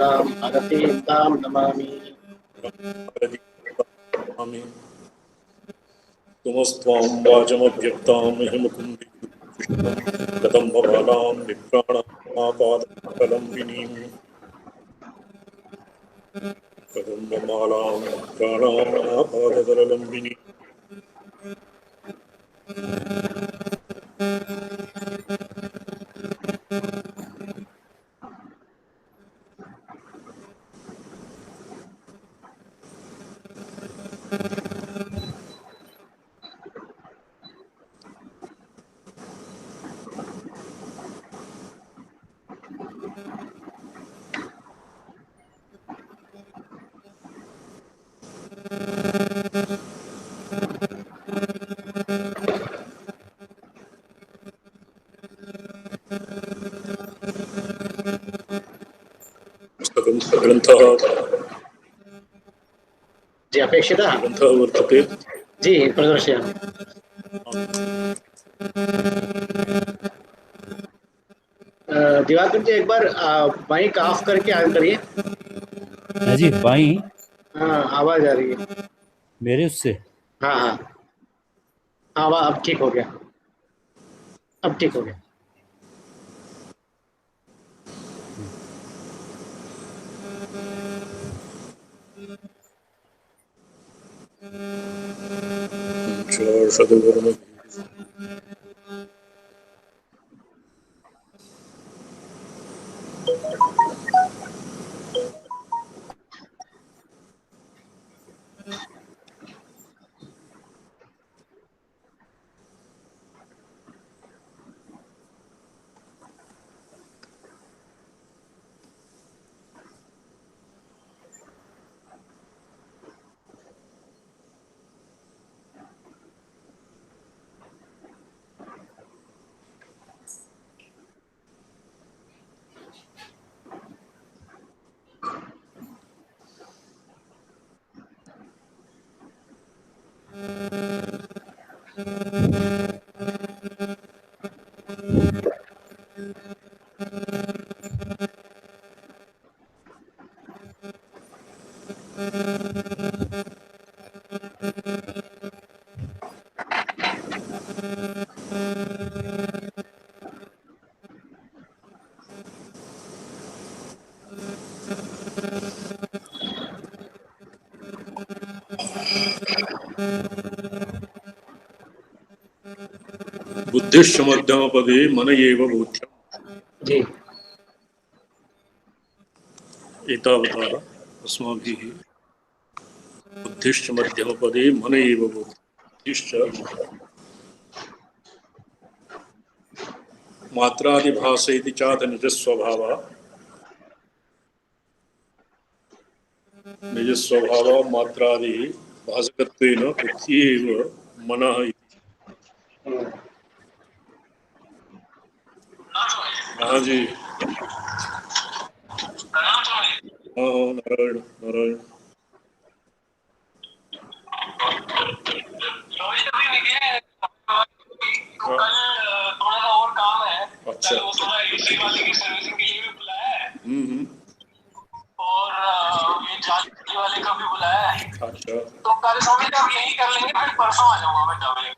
भारतीं तां नमामि। तुमस्त्वां वाचमव्यक्तां हिमकुण्डीकृष्णं कदम्बमालां विप्राणापादकलम्बिनीं कदम्बमालां विप्राणापादकलम्बिनीं पुस्तकं ग्रन्थः जी अपेक्षितः ग्रन्थः वर्तते। जी प्रदर्शयामि। दिवाकर जी एक बार माइक ऑफ करके ऑन करिए। हाँ जी बाई हाँ आवाज आ रही है। मेरे उससे हाँ हाँ हाँ वाह अब ठीक हो गया। अब ठीक हो गया। षड्वर्णः बुद्धिश्च मध्यमपदे मन एव बोध्यम्। जी एतावता अस्माभिः बुद्धिश्च मध्यमपदे मन एव बोध्यम्। बुद्धिश्च मात्रादिभास इति चात निजस्वभावः निजस्वभावः मात्रादि भासकत्वेन बुद्धि एव मनः इति। हाँ जी हाँ नारायण नारायण कल थोड़ा सा और काम है। अच्छा वो थोड़ा एसी वाले की सर्विसिंग के लिए भी बुलाया है। और ये जाली वाले का भी बुलाया है। अच्छा तो कल स्वामी जी आप यही कर लेंगे फिर परसों आ जाऊंगा मैं जावे।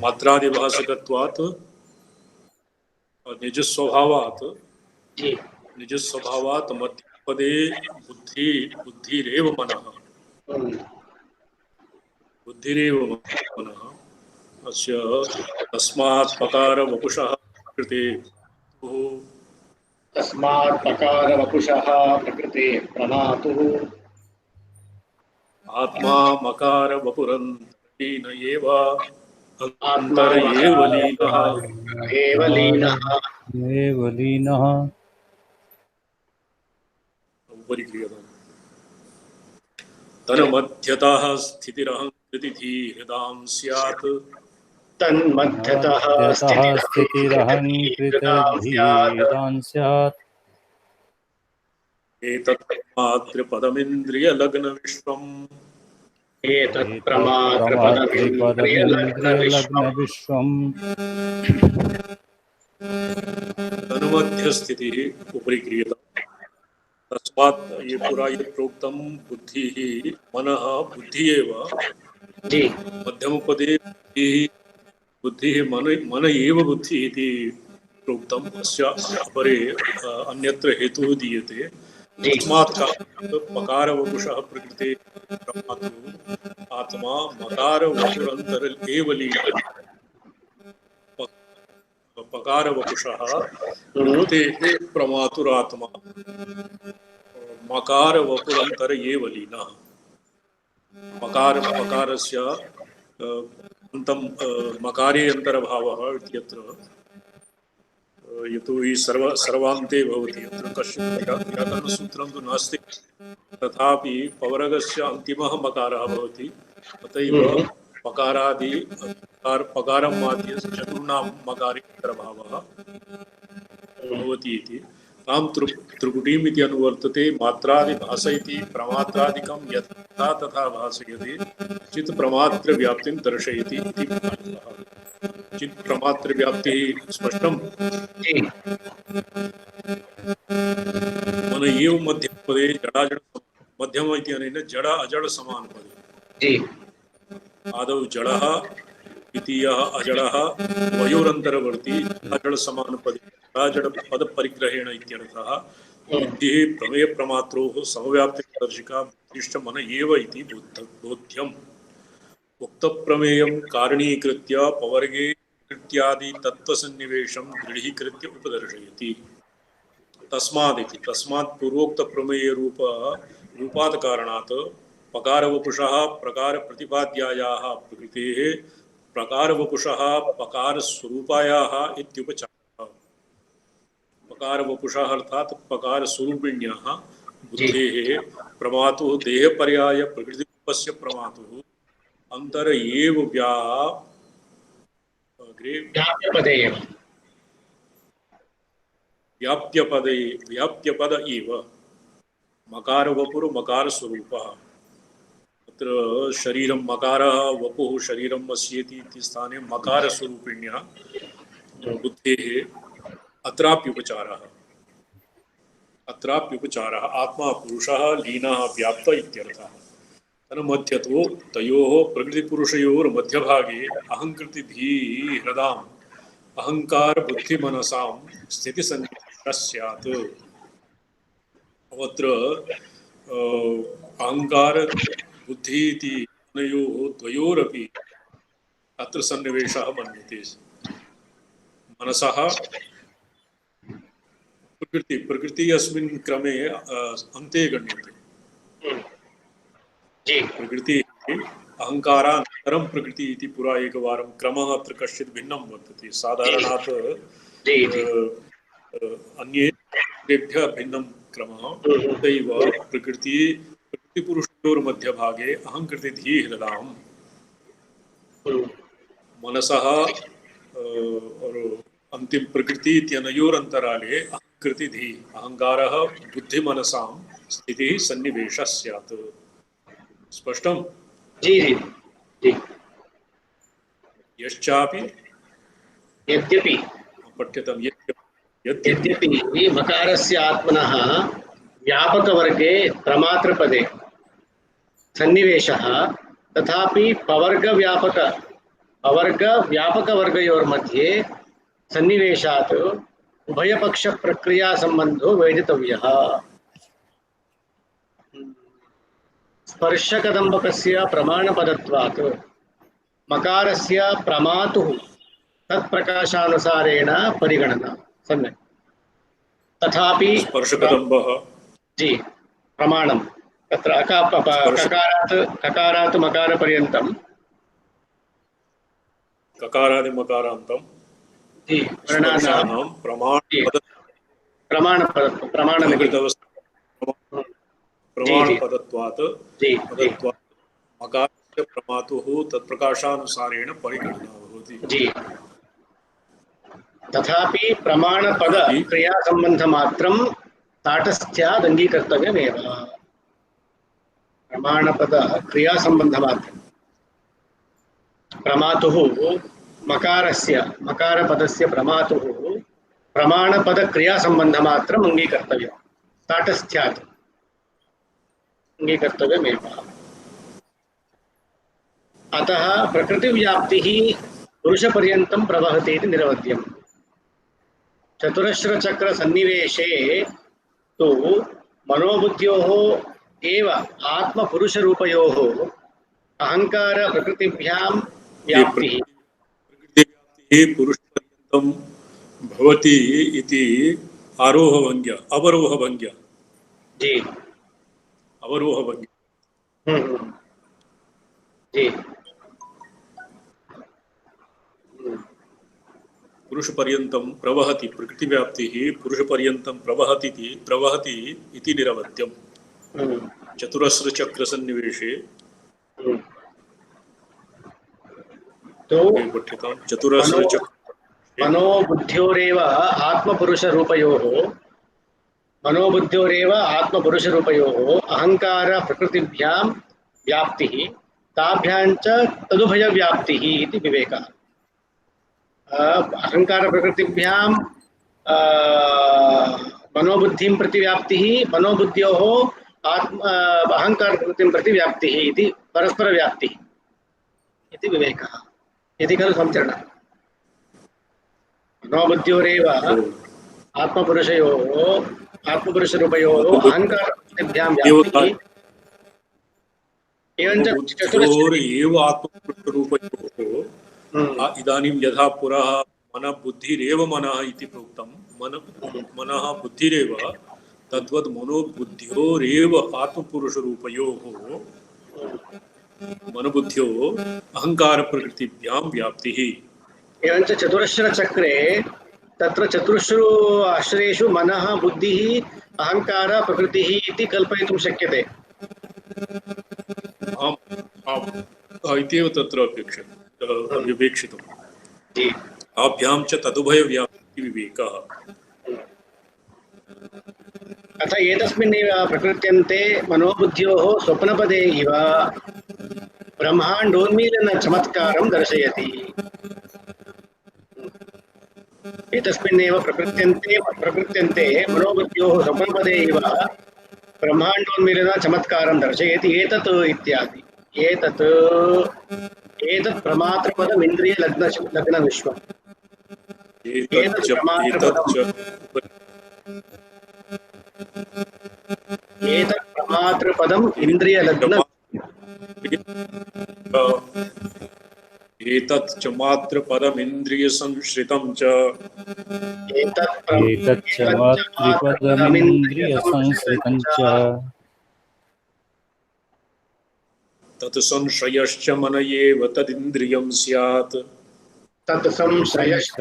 मात्रादिभासकत्वात् निजस्वभावात् जी निजस्वभावात् मध्यपदे बुद्धिरेव मनः बुद्धिरेव मनः अस्य तस्मात् पकार वपुषः कृते तस्मात् पकार वपुषः प्रकृते प्रमातुः आत्मा मकार वपुरन्तरेण एव आत्मा अंतर एव लीनः एव लीनः लीनः उपरि क्रियताम् तन्मध्यतः स्थितिरहं कृतिधी हृदां स्यात् तन्मध्यतः मध्यतः स्थितिरहङ्कृतधीर्दां स्यात् एतत्मात्रपदमिन्द्रियलग्नविश्वम् एतत् प्रमात्रपदमिन्द्रियलग्नविश्वम् एतत्प्रमात्रिपदमिन्द्रियलग्नविश्वम् तन्मध्यस्थितिः उपरि क्रियते। तस्मात् ये पुरा ये प्रोक्तं बुद्धिः मनः बुद्धि एव जी मध्यमपदे बुद्धिः मन एव बुद्धिः इति प्रोक्तम्। अस्य अपरे अन्यत्र हेतुः दीयते। जी तस्मात् पकारवपुषः प्रकृते प्रमातु आत्मा मकारवपुरन्तर एव लीनः। पकारवपुषः प्रकृतेः प्रमातुरात्मा मकारवपुरन्तर एव लीनः। पकारस्य अन्तं मकारे अन्तर्भावः इत्यत्र यतोहि सर्वान्ते भवति। अत्र कश्चित् व्याकरणसूत्रं तु नास्ति, तथापि पवर्गस्य अन्तिमः मकारः भवति। अतएव पकारादि पकारं माद्य चतुर्णां मकारे अन्तर्भावः भवति इति। तां त्रिपुटीम् इति अनुवर्तते। मात्रादिभास इति प्रमात्रादिकं यथा तथा भासयति चित् प्रमात्रव्याप्तिं दर्शयति इति चित् प्रमात्रव्याप्तिः स्पष्टं। मन एव मध्यपदे जडाजड मध्यम इत्यनेन जड अजड समानपदे आदौ जडः द्वितीयः अजडः वयोरन्तरवर्ती अजड समानपदे जडाजड पद परिग्रहेण इत्यर्थः। बुद्धिः प्रमेय प्रमात्रोः समव्याप्तिदर्शिका बुद्धिश्च मन एव इति बोध्यम्। उक्तप्रमेयं कारणीकृत्य पवर्गे कृत्यादि तत्त्वसन्निवेशं दृढीकृत्य उपदर्शयति। तस्मादिति तस्मात् पूर्वोक्त प्रमेय रूपात् कारणात् पकारवपुषः प्रकार प्रतिपाद्यायाः प्रकृतेः प्रकारवपुषः पकारस्वरूपायाः इत्युपचारः। पकारवपुषः अर्थात् पकारस्वरूपिण्याः बुद्धेः प्रमातुः देहपर्याय प्रकृतिरूपस्य प्रमातुः अंतर एव व्याप्यपद एव मकारवपुर् मकारस्वरूपः। अत्र शरीरं मकारः वपुः शरीरम् अस्येति इति स्थाने मकारस्वरूपिण्यः बुद्धेः अत्राप्युपचारः आत्मा पुरुषः लीनः व्याप्त इत्यर्थः। तन्मध्यतो तयोः प्रकृतिपुरुषयोर्मध्यभागे अहङ्कृतिभिः हृदाम् अहंकार बुद्धिमनसां स्थितिसन्निवेशः स्यात्। अत्र अहंकार बुद्धि इति द्वयोरपि अत्र सन्निवेशः मन्यते। मनसः प्रकृति अस्मिन् क्रमे अन्ते गण्यते। प्रकृति अहंकारानन्तरं प्रकृति इति पुरा एकवारं क्रमः अत्र कश्चित् भिन्नं वर्तते। साधारणात् अन्येभ्यः भिन्नं क्रमः। तथैव प्रकृतिपुरुषयोर्मध्यभागे अहङ्कृतिधिः हृदाम् मनसः और अंतिम प्रकृति इत्यनयोरन्तराले अहङ्कृतिधिः अहंकारः बुद्धिमनसां स्थितिः सन्निवेशः स्यात्। स्पष्टं? जी जी जी। यश्चापि यद्यपि पठ्यतां यद्यपि मकारस्य आत्मनः व्यापकवर्गे प्रमात्रपदे सन्निवेशः तथापि पवर्गव्यापकवर्गयोर्मध्ये सन्निवेशात् उभयपक्षप्रक्रियासम्बन्धो वेदितव्यः। स्पर्शकदम्बकस्य प्रमाणपदत्वात् मकारस्य प्रमातुः तत्प्रकाशानुसारेण परिगणना। सम्यक्। तथापि स्पर्शकदम्बः जी प्रमाणं तत्र ककारात् मकारपर्यन्तं ककारादिमकारान्तं जी प्रमाणपदत्वं प्रमाणपदत्वात् जी पदत्वात् मकारस्य प्रमातुः तत्प्रकाशानुसारेण परिगणना भवति। जी तथापि प्रमाणपद तथापि क्रियासम्बन्धमात्रं ताटस्थ्याद् अङ्गीकर्तव्यमेव। प्रमाणपद क्रियासम्बन्धमात्रं प्रमातुः मकारपदस्य प्रमातुः प्रमाणपद क्रियासम्बन्धमात्रम् अङ्गीकर्तव्यं ताटस्थ्यात् अङ्गीकर्तव्यमेव। अतः प्रकृतिव्याप्तिः पुरुषपर्यन्तं प्रवहति इति निरवध्यम्। चतुरस्रचक्रसन्निवेशे तु मनोबुद्ध्योः एव आत्मपुरुषरूपयोः अहंकार प्रकृतिभ्यां व्याप्तिः प्रकृतिव्याप्तिः पुरुषपर्यन्तं भवति इति आरोहभङ्ग्य अवरोहभङ्ग्य जी अवरोहभङ्ग्य जी पुरुषपर्यन्तं प्रवहति प्रकृतिव्याप्तिः पुरुषपर्यन्तं प्रवहति इति निरवध्यम्। चतुरस्रचक्रसन्निवेशे तो पठ्यतां चतुरस्रचक्र मनोबुद्ध्योरेव आत्मपुरुषरूपयोः अहंकार प्रकृतिभ्यां व्याप्तिः ताभ्यां च तदुभयव्याप्तिः इति विवेकः। अहंकार प्रकृतिभ्यां मनोबुद्धिं प्रति व्याप्तिः मनोबुद्ध्योः अहंकार प्रकृतिं प्रति व्याप्तिः इति परस्परव्याप्तिः इति विवेकः इति खलु संचरणः। मनोबुद्ध्योरेव आत्मपुरुषरूपयोः अहंकार प्रकृतिभ्यां व्याप्तिः एवञ्च मनोबुद्ध्योरेव आत्मपुरुषरूपयोः इदानीं यथा पुरः मनः बुद्धिरेव मनः इति प्रोक्तं मनः बुद्धिरेव तद्वत् मनोबुद्ध्योरेव आत्मपुरुषरूपयोः मनोबुद्ध्यो अहंकार प्रकृतिभ्यां व्याप्तिः। एवञ्च चतुरस्रचक्रे तत्र चतुर्षु आश्रयेषु मनः बुद्धिः अहंकार प्रकृतिः इति कल्पयितुं शक्यते। इत्येव तत्र विवेक्षितम्। आभ्यां च तदुभयव्याप्तिः विवेकः। अथ एतस्मिन्नेव प्रकृत्यन्ते मनोबुद्ध्योः स्वप्नपदे इव ब्रह्माण्डोन्मीलन चमत्कारं दर्शयति। एतस्मिन्नेव प्रकृत्यन्ते मनोबुद्ध्योः स्वप्नपदे इव ब्रह्माण्डोन्मीलन चमत्कारं दर्शयति। एतत् इत्यादि एतत् प्रमात्रपदम् इन्द्रिय लग्न विश्वम्। एतत् प्रमात्रपदम् इन्द्रिय लग्न एतत् च मात्रपदमिन्द्रिय संश्रितं च तत् संश्रयश्च मन एव तदिन्द्रियं स्यात्। तत् संश्रयश्च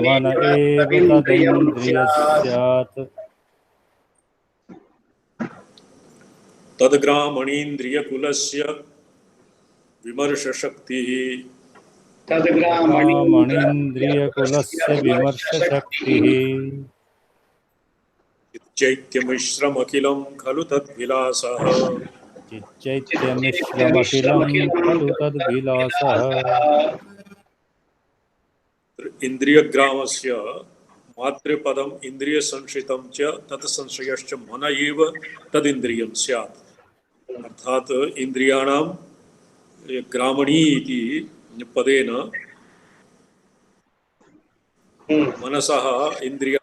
मन एव तदिन्द्रियं स्यात्। तद्ग्रामणीन्द्रियकुलस्य विमर्शशक्तिः चैत्यमिश्रमखिलं खलु तद्विलासः। इन्द्रियग्रामस्य मातृपदम् इन्द्रिय संश्रितं च तत् संश्रयश्च मन एव तदिन्द्रियं स्यात्। अर्थात इंद्रियाणां ग्रामणी इति पदेन मनसः इंद्रिय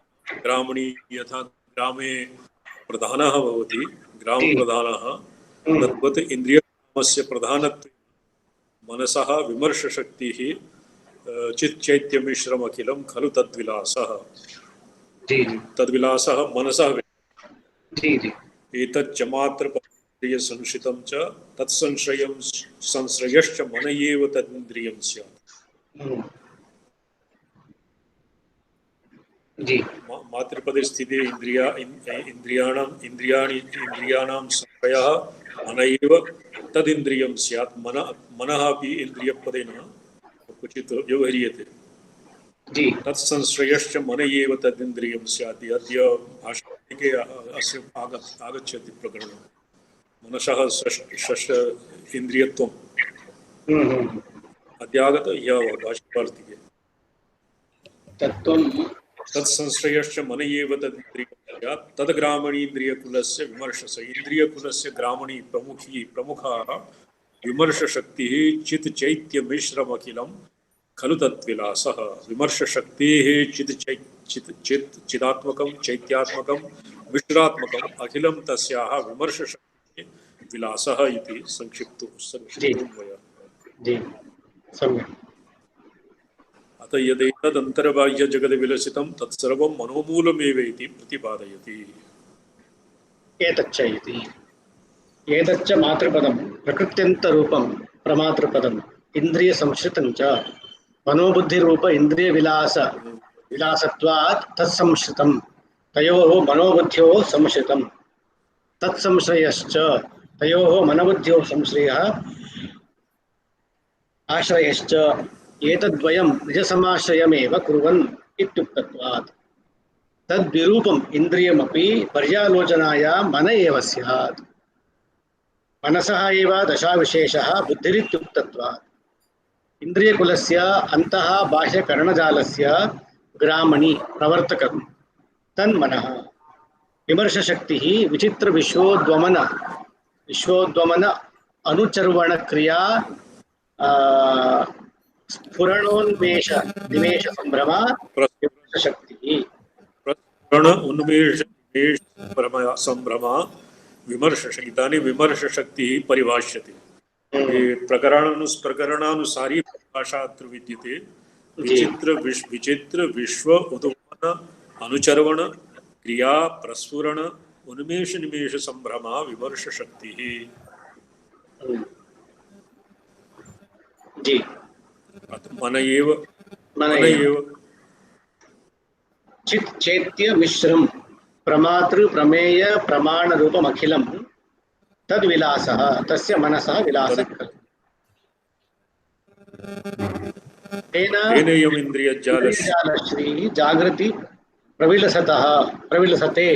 ग्रामणी यथा ग्रामे प्रधानः भवति ग्रामप्रधानः तद्वत् इन्द्रियग्रामस्य प्रधानत्वेन मनसः विमर्शशक्तिः चिच्चैत्यमिश्रमखिलं खलु तद्विलासः। तद्विलासः मनसः एतच्च मात्रपदेन्द्रिय संश्रितं च संश्रयश्च मन एव तदिन्द्रियं स्यात्। जी मातृपदे स्थिते इंद्रियाणां संशयः मन एव तदिन्द्रियं स्यात्। मनः अपि इन्द्रियपदेन क्वचित् व्यवह्रियते। जी तत्संश्रयश्च मन एव तदिन्द्रियं स्यात्। अद्य भाषाके अस्य आगच्छति प्रकरणं मनसः षष्ठ इन्द्रियत्वम् अद्यागत ह्यः भाषावार्तिके। तत्त्वं तत्संश्रयश्च मन एव तदिन्द्रियं स्यात्। तद्ग्रामणीन्द्रियकुलस्य विमर्शस। इन्द्रियकुलस्य ग्रामणी प्रमुखाः विमर्शशक्तिः चित्चैत्यमिश्रमखिलं खलु तत्विलासः। विमर्शशक्तेः चिदात्मकं चैत्यात्मकं मिश्रात्मकम् अखिलं तस्याः विमर्शशक्तिः विलासः इति जी संक्षिप्तो मया। जी सम्यक्। अत यदेतदन्तर्बाह्यजगद्विलसितं तत्सर्वं मनोमूलमेव इति प्रतिपादयति। एतच्च इति एतच्च मातृपदं प्रकृत्यन्तरूपं प्रमातृपदम् इन्द्रियसंश्रितं च मनोबुद्धिरूप विलासत्वात् तत्संश्रितं तयोः मनोबुद्ध्योः संश्रितं तत्संश्रयश्च तयोः मनोबुद्ध्योः संश्रयः आश्रयश्च एतद्वयं निजसमाश्रयमेव कुर्वन् इत्युक्तत्वात् तद्विरूपम् इन्द्रियमपि पर्यालोचनाया मन एव स्यात्। मनसः एव दशाविशेषः बुद्धिरित्युक्तत्वात् इन्द्रियकुलस्य अन्तः बाह्यकरणजालस्य ग्रामणि प्रवर्तकं तन्मनः विमर्शशक्तिः विश्वोद्वमन अनुचर्वणक्रिया स्फुरणोन्मेष निमेष संभ्रमा विमर्शशक्तिः। उन्मेष संभ्रमा विमर्शशक्ति। इदानीं विमर्शशक्तिः परिभाष्यते। ये प्रकरणानुसारी भाषा अत्र विद्यते। विचित्र विश्व उद्वमन अनुचर्वण क्रिया प्रस्फुरण उन्मेष निमेष संभ्रमा विमर्शशक्तिः। जी मन एव चित् चैत्य मिश्रम प्रमातृ प्रमेय प्रमाण रूपम अखिलम तद्विलासः तस्य मनसः विलासः तेनैव इन्द्रियजालश्री जागृति प्रविलसते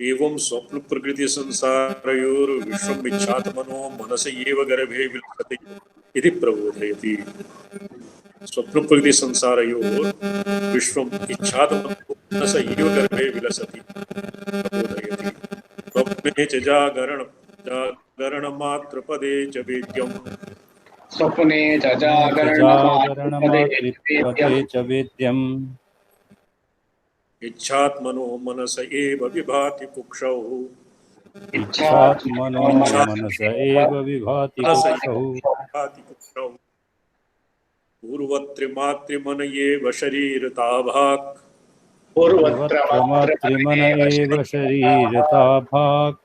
एवं स्वप्न प्रकृति संसारयोर विश्वमिच्छात्मनो मनस एव गर्भे विलसते इति प्रबोधयति। स्वप्न प्रकृति संसारयोर विश्वम इच्छात्मनो मनस एव गर्भे विलसति प्रबोधयति। स्वप्ने च जागरण मात्र पदे च वेद्यम्। स्वप्ने च जागरणमात्रपदे च वेद्यम्। इच्छात्मनो मनस एव विभाति कुक्षौ। इच्छात्मनो मनस एव विभाति कुक्षौ। पूर्वत्रिमात्रिमन एव शरीरताभाक्। पूर्वत्रमात्रिमन एव शरीरताभाक्।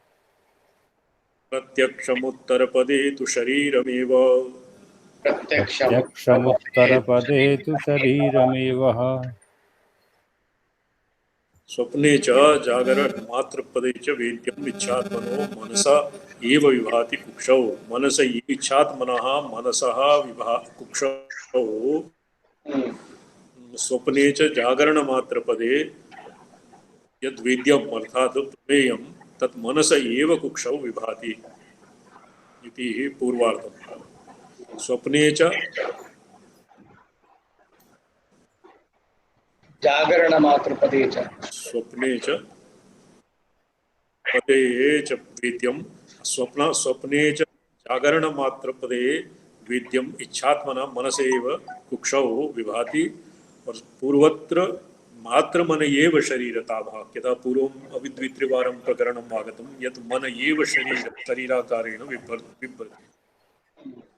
प्रत्यक्षमुत्तरपदे तु शरीरमेव। प्रत्यक्षमुत्तरपदे तु शरीरमेव। स्वप्ने च जागरण मात्र पदे च वेद्यम् इच्छात्मनो मनसा एव विभाति कुक्षौ। मनस इच्छात्मनः मनसः कुक्षौ। स्वप्ने च जागरण मात्र पदे यद् वेद्यम् अर्थात् प्रमेयं तत् मनस एव कुक्षौ विभाति इति पूर्वार्धम्। स्वप्ने च जागरण मात्र पदे च स्वप्ने च पदे च वेद्यं स्वप्ने च जागरण मात्र पदे वेद्यम इच्छात्मना मनसेव कुक्षौ विभाति। और पूर्वत्र मात्र मन एव शरीरताभाक्। यदा पूर्वम् अविद्वित्रिवारं प्रकरणम् आगतं यत् मन एव शरीराकारेण बिभ्रति।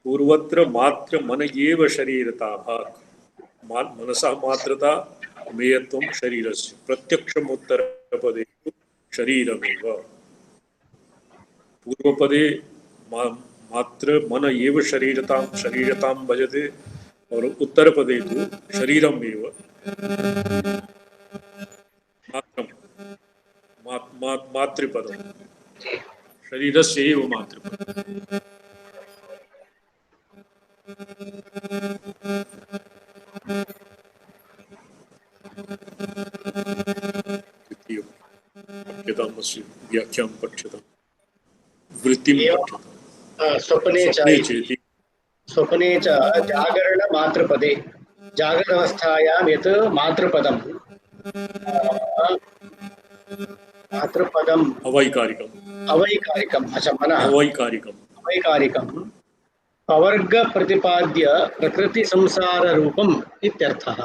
पूर्वत्र मात्र मन एव शरीरताभाक्। मनसः मात्रता मेयत्वं शरीरस्य। प्रत्यक्षमुत्तरपदे शरीरमेव। पूर्वपदे मात्र मन एव शरीरतां भजते। और उत्तरपदे तु शरीरम् एव मात्रं मातृपदं शरीरस्य एव मातृपदम् द्वितीयं पठ्यतामस्य व्याख्यां पठ्यताम् वृत्तिं पठ्यताम् स्वप्ने चेति स्वप्ने च जागरण मातृपदे जागरवस्थायां यत् मातृपदं मातृपदम् अवैकारिकम् अशमनः अवैकारिकम् पवर्ग प्रतिपाद्य प्रकृति संसार रूपम् इत्यर्थः।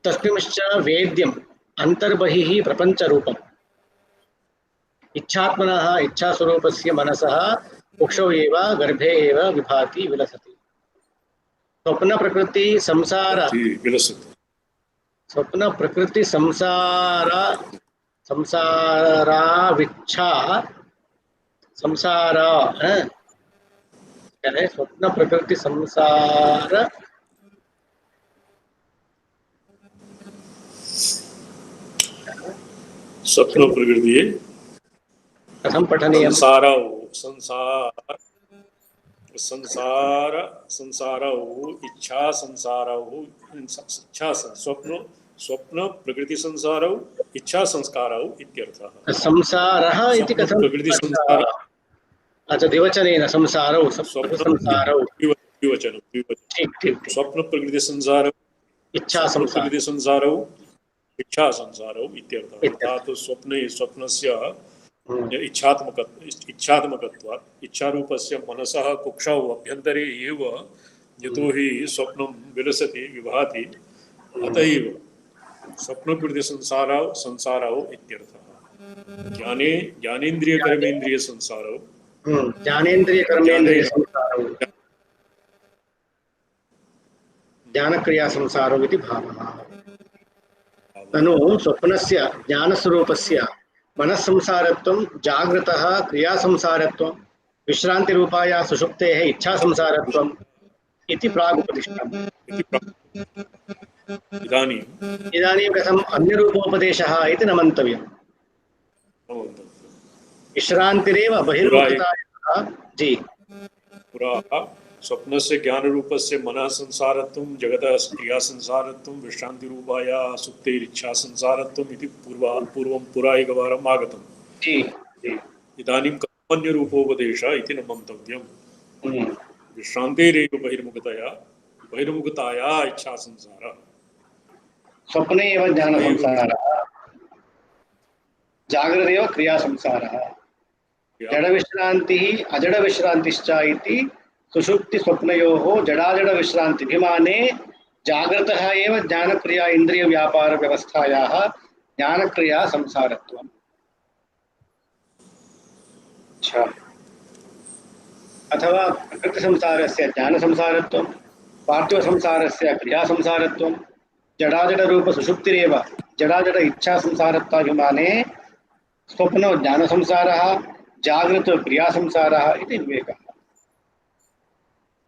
तस्मिंश्च वेद्यम् अंतर्बहिः प्रपंच रूपम् इच्छात्मनः इच्छास्वरूपस्य मनसः कुक्षौ एव गर्भे एव विभाति विलसति। स्वप्न प्रकृति संसाराविच्छा संसार स्वप्न प्रकृति संसार स्वप्न प्रकृति कथं पठनीयं? संसारौ इच्छा संसारौ स्वप्न प्रकृति संसारौ इच्छा संस्कारौ इत्यर्थः। संसारः इति कथं प्रकृति संसार अच्छा द्विवचनेन संसारौ संसारौ द्विवचनं ठीक स्वप्न प्रकृति संसारौ इच्छा प्रकृति संसारौ इच्छा संसारौ इत्यर्थः। अर्थात् स्वप्नस्य इच्छात्मकत्वात् इच्छारूपस्य मनसः कुक्षौ अभ्यन्तरे एव यतो हि स्वप्नं विलसति विभाति अतएव स्वप्नप्रकृति संसारौ इत्यर्थः। ज्ञानेन्द्रिय कर्मेन्द्रिय संसारौ ज्ञानक्रिया संसारौ इति भावः। ननु स्वप्नस्य ज्ञानस्वरूपस्य मनस्संसारत्वं जागृतः क्रियासंसारत्वं विश्रान्तिरूपाया सुषुप्तेः इच्छासंसारत्वम् इति प्रागुपदिष्टम्। इदानीं कथम् अन्यरूपोपदेशः इति न मन्तव्यम्। विश्रान्तिरेव बहिर्मुखतायाः जी पुरा स्वप्नस्य ज्ञानरूपस्य मनः संसारत्वं जगतः क्रियासंसारत्वं विश्रान्तिरूपाया सुप्तेरिच्छासंसारत्वम् इति पूर्वं पुरा एकवारम् आगतम्। इदानीं कथमन्यरूपोपदेशः इति न मन्तव्यम्। विश्रान्तेरेव बहिर्मुखताया इच्छासंसारः। स्वप्ने एव ज्ञानसंसारः, जागृतेव क्रियासंसारः, जडविश्रान्तिः अजडविश्रान्तिश्च इति सुषुप्ति स्वप्नयोः जडाजड विश्रान्तिभिमाने जागृतः एव ज्ञानक्रिया इंद्रिय व्यापार व्यवस्थायाः ज्ञानक्रिया संसारत्वम्। अच्छा अथवा प्रकृति संसारस्य ज्ञान संसारत्वं पार्थिव संसारस्य क्रिया संसारत्वं जडाजड रूप सुषुप्तिरेव जडाजड इच्छा संसारत्वाभिमाने स्वप्नो ज्ञान संसारः जागृत क्रिया संसारः इति विवेकः।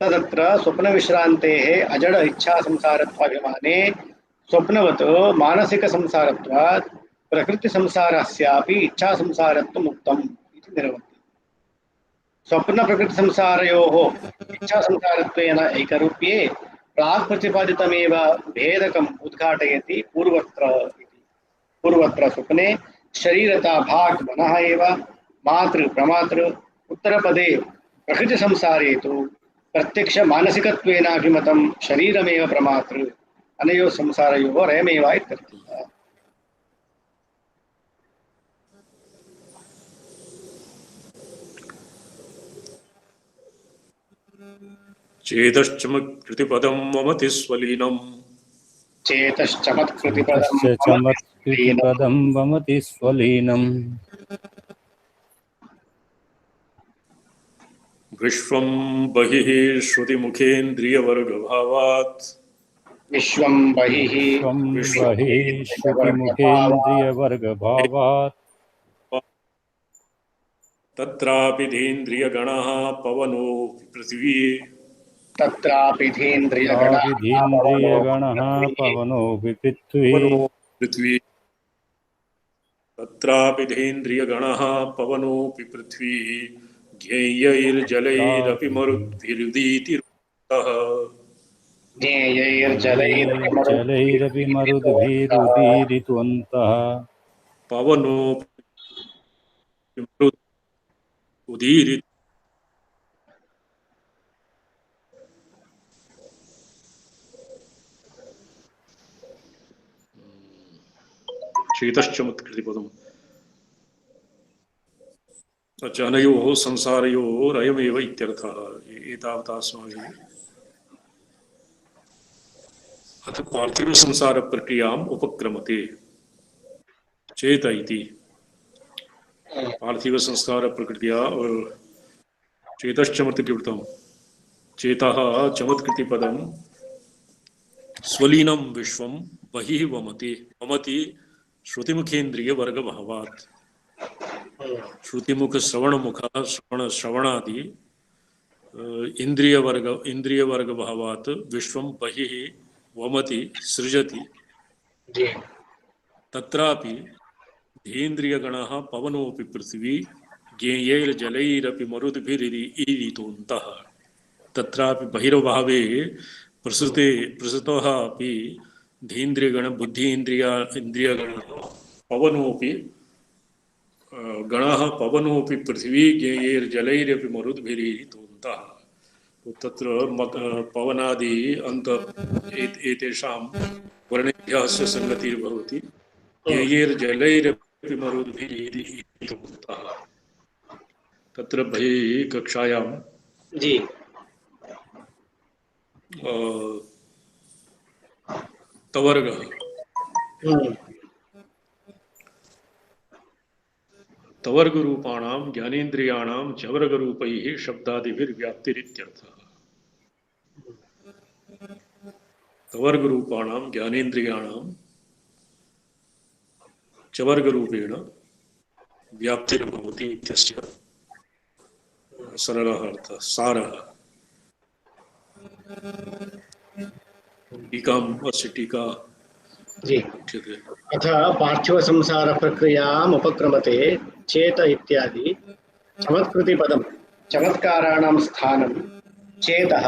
तदत्र स्वप्न विश्रान्तेः अजड इच्छा संसारत्वाभिमाने स्वप्नवत् मानसिक संसारत्वात् प्रकृति संसारस्यापि इच्छा संसारत्वम् उक्तम् इति निर्वहति। स्वप्न प्रकृति संसारयोः इच्छा संसारत्वेन एकरूप्ये प्राक् प्रतिपादितमेव भेदकम् उद्घाटयति पूर्वत्र स्वप्ने शरीरता भाग मनः एव मातृ प्रमातृ उत्तरपदे प्रकृति संसारे तु प्रत्यक्ष मानसिकत्वेनाभिमतं शरीरमेव प्रमातृ अनयोः संसारयोः रयमेव इत्यर्थः। चेतश्चमत्कृतिपदं वमति स्वलीनम् चमत्कृतिपदं वमति स्वलीनम् विश्वं बहिः श्रुतिमुखेन्द्रियवर्गभावात् विश्वं बहिः श्रुतिमुखेन्द्रियवर्गभावात् तत्रापि धेन्द्रियगणः पवनो पृथिवी तत्रापिधीन्द्रियगणः प्राविधीन्द्रियगणः पवनोऽपि पृथ्वी पवनो पृथ्वी तत्रापिधेन्द्रियगणः पवनोऽपि पृथ्वी ज्ञेयैर्जलैरपि मरुद्भिरुदीति जलैरपि मरुद्भिरुदीरितवन्तः पवनोऽपि मरुद् उदीरि चेतश्चमत्कृतिपदम् जनयोः संसारयोरयमेव इत्यर्थः। एतावता अस्माभिः अथ पार्थिव संसार प्रक्रियाम् उपक्रमते चेत इति। पार्थिव संस्कार प्रकृतिया और चेतश्चमत्कृतिपदम् चेतः चमत्कृतिपदम् स्वलीनं विश्वं बहिः वमति वमति श्रुतिमुखेन्द्रिय वर्ग भावात्। श्रुतिमुख श्रवणमुख श्रवणादि इंद्रिय वर्ग भावात् विश्वं बहिः वमति सृजति। तत्रापि धीन्द्रियगणः पवनोऽपि पृथ्वी ज्ञेयैर्जलैरपि मरुद्भिरीरितोऽन्तः। तत्रापि बहिर्भावे प्रसृतः अपि धीन्द्रियगण बुद्धि इंद्रियगणः पवनोऽपि गणः पवनोऽपि पृथ्वी ज्ञेयैर्जलैरपि मरुद्भिरीरितोऽन्तः। तत्र पवनादि अन्त एतेषां वर्णेभ्यः अस्य संगतिर्भवति। ज्ञेयैर्जलैरपि मरुद्भिरीरितोऽन्तः। तत्र बहिः कक्षायां तवर्गः तवर्गरूपाणां ज्ञानेन्द्रियाणां चवर्गरूपैः शब्दादिभिर्व्याप्तिरित्यर्थः। तवर्गरूपाणां ज्ञानेन्द्रियाणां चवर्गरूपेण व्याप्तिर्भवति इत्यस्य सरलः अर्थः सारः। टीकाम् अस्य टीका उच्यते। अथ पार्थिव संसार प्रक्रियाम् उपक्रमते चेत इत्यादि चमत्कृतिपदं चमत्काराणां स्थानं चेतः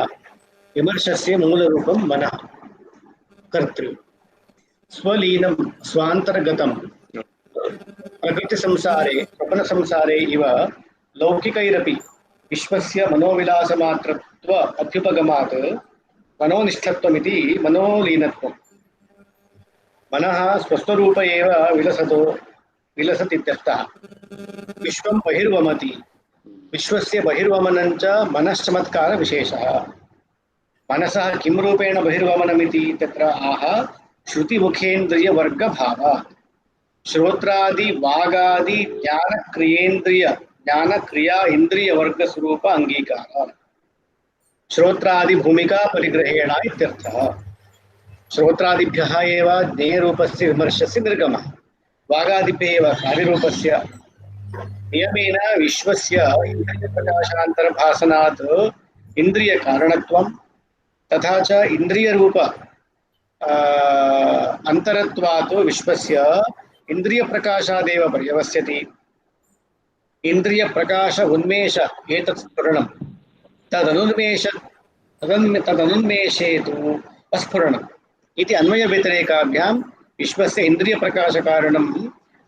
विमर्शस्य मूलरूपं मनः कर्तृ स्वलीनं स्वान्तर्गतं प्रकृतिसंसारे स्वप्नसंसारे इव लौकिकैरपि विश्वस्य मनोविलासमात्रत्व अभ्युपगमात् मनोनिष्ठत्वमिति मनोलीनत्वम्। मनः स्वस्थरूप एव विलसतीत्यर्थः। विश्वं बहिर्वमति विश्वस्य बहिर्वमनं च मनश्चमत्कारविशेषः। मनसः किं रूपेण बहिर्वमनमिति तत्र आह श्रुतिमुखेन्द्रियवर्गभावात्। श्रोत्रादि वागादि ज्ञानक्रिया इन्द्रियवर्गस्वरूप अङ्गीकारः। श्रोत्रादि भूमिका परिग्रहेण इत्यर्थः। श्रोत्रादिभ्यः एव ज्ञेयरूपस्य विमर्शस्य निर्गमः। वागादिभ्यः एव कार्यरूपस्य नियमेन विश्वस्य इन्द्रियप्रकाशान्तर्भासनात् इन्द्रियकारणत्वं तथा च इन्द्रियरूप अन्तरत्वात् विश्वस्य इन्द्रियप्रकाशादेव पर्यवस्यति। इन्द्रियप्रकाश उन्मेष एतत् स्फुरणं तदनुन्मेषे तु अस्फुरणम् इति अन्वयव्यतिरेकाभ्यां विश्वस्य इन्द्रियप्रकाशकारणं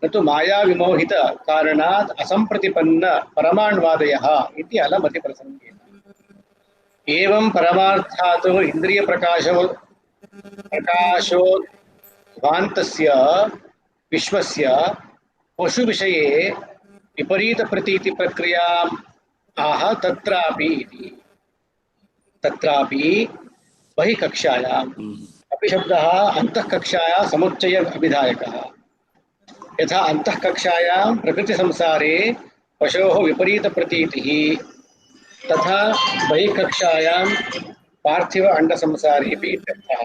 न तु मायाविमोहित कारणात् असम्प्रतिपन्न परमाण्वादयः इति अलमतिप्रसङ्गेन। एवं परमार्थात् इन्द्रियप्रकाशोद्भान्तस्य विश्वस्य पशुविषये विपरीतप्रतीतिप्रक्रियाम् आह तत्रापि बहिकक्षायाम् अपि शब्दः अन्तःकक्षायाः समुच्चय अभिधायकः। यथा अन्तःकक्षायां प्रकृतिसंसारे पशोः विपरीतप्रतीतिः तथा बहिकक्षायां पार्थिव अण्डसंसारेऽपि इत्यर्थः।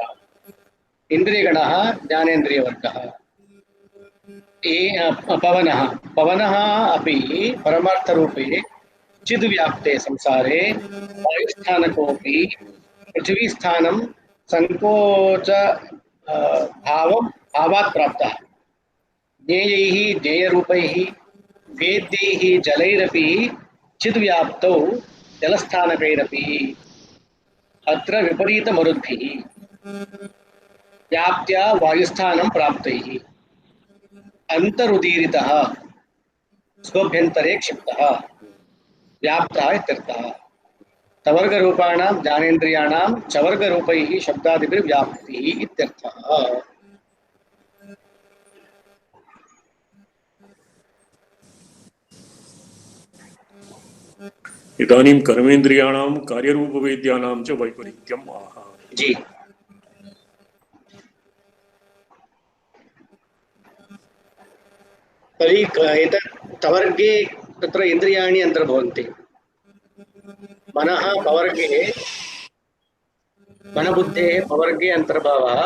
इन्द्रियगणः ज्ञानेन्द्रियवर्गः। पवनः अपि परमार्थरूपे चिद्व्याप्ते संसारे वायुस्थानकोऽपि पृथ्वी स्थानं संकोच भावात् प्राप्तः ज्ञेयैः ज्ञेयरूपैः वेद्यैः जलैरपि चिद्व्याप्तौ जलस्थानकैरपि अत्र विपरीतमरुद्भिः व्याप्त्या वायुस्थानं प्राप्तैः अन्तरुदीरितः स्वभ्यन्तरे क्षिप्तः व्याप्तः इत्यर्थः तवर्गरूपाणां ज्ञानेन्द्रियाणां चवर्गरूपैः शब्दादिभिर्व्याप्तिः इत्यर्थः। इदानीं कर्मेन्द्रियाणां कार्यरूपवेद्यानां च वैपरीत्यम् आह। जी तर्हि एतत् तवर्गे तत्र इन्द्रियाणि अन्तर्भवन्ति। मनः पवर्गे मनबुद्धेः पवर्गे अन्तर्भावः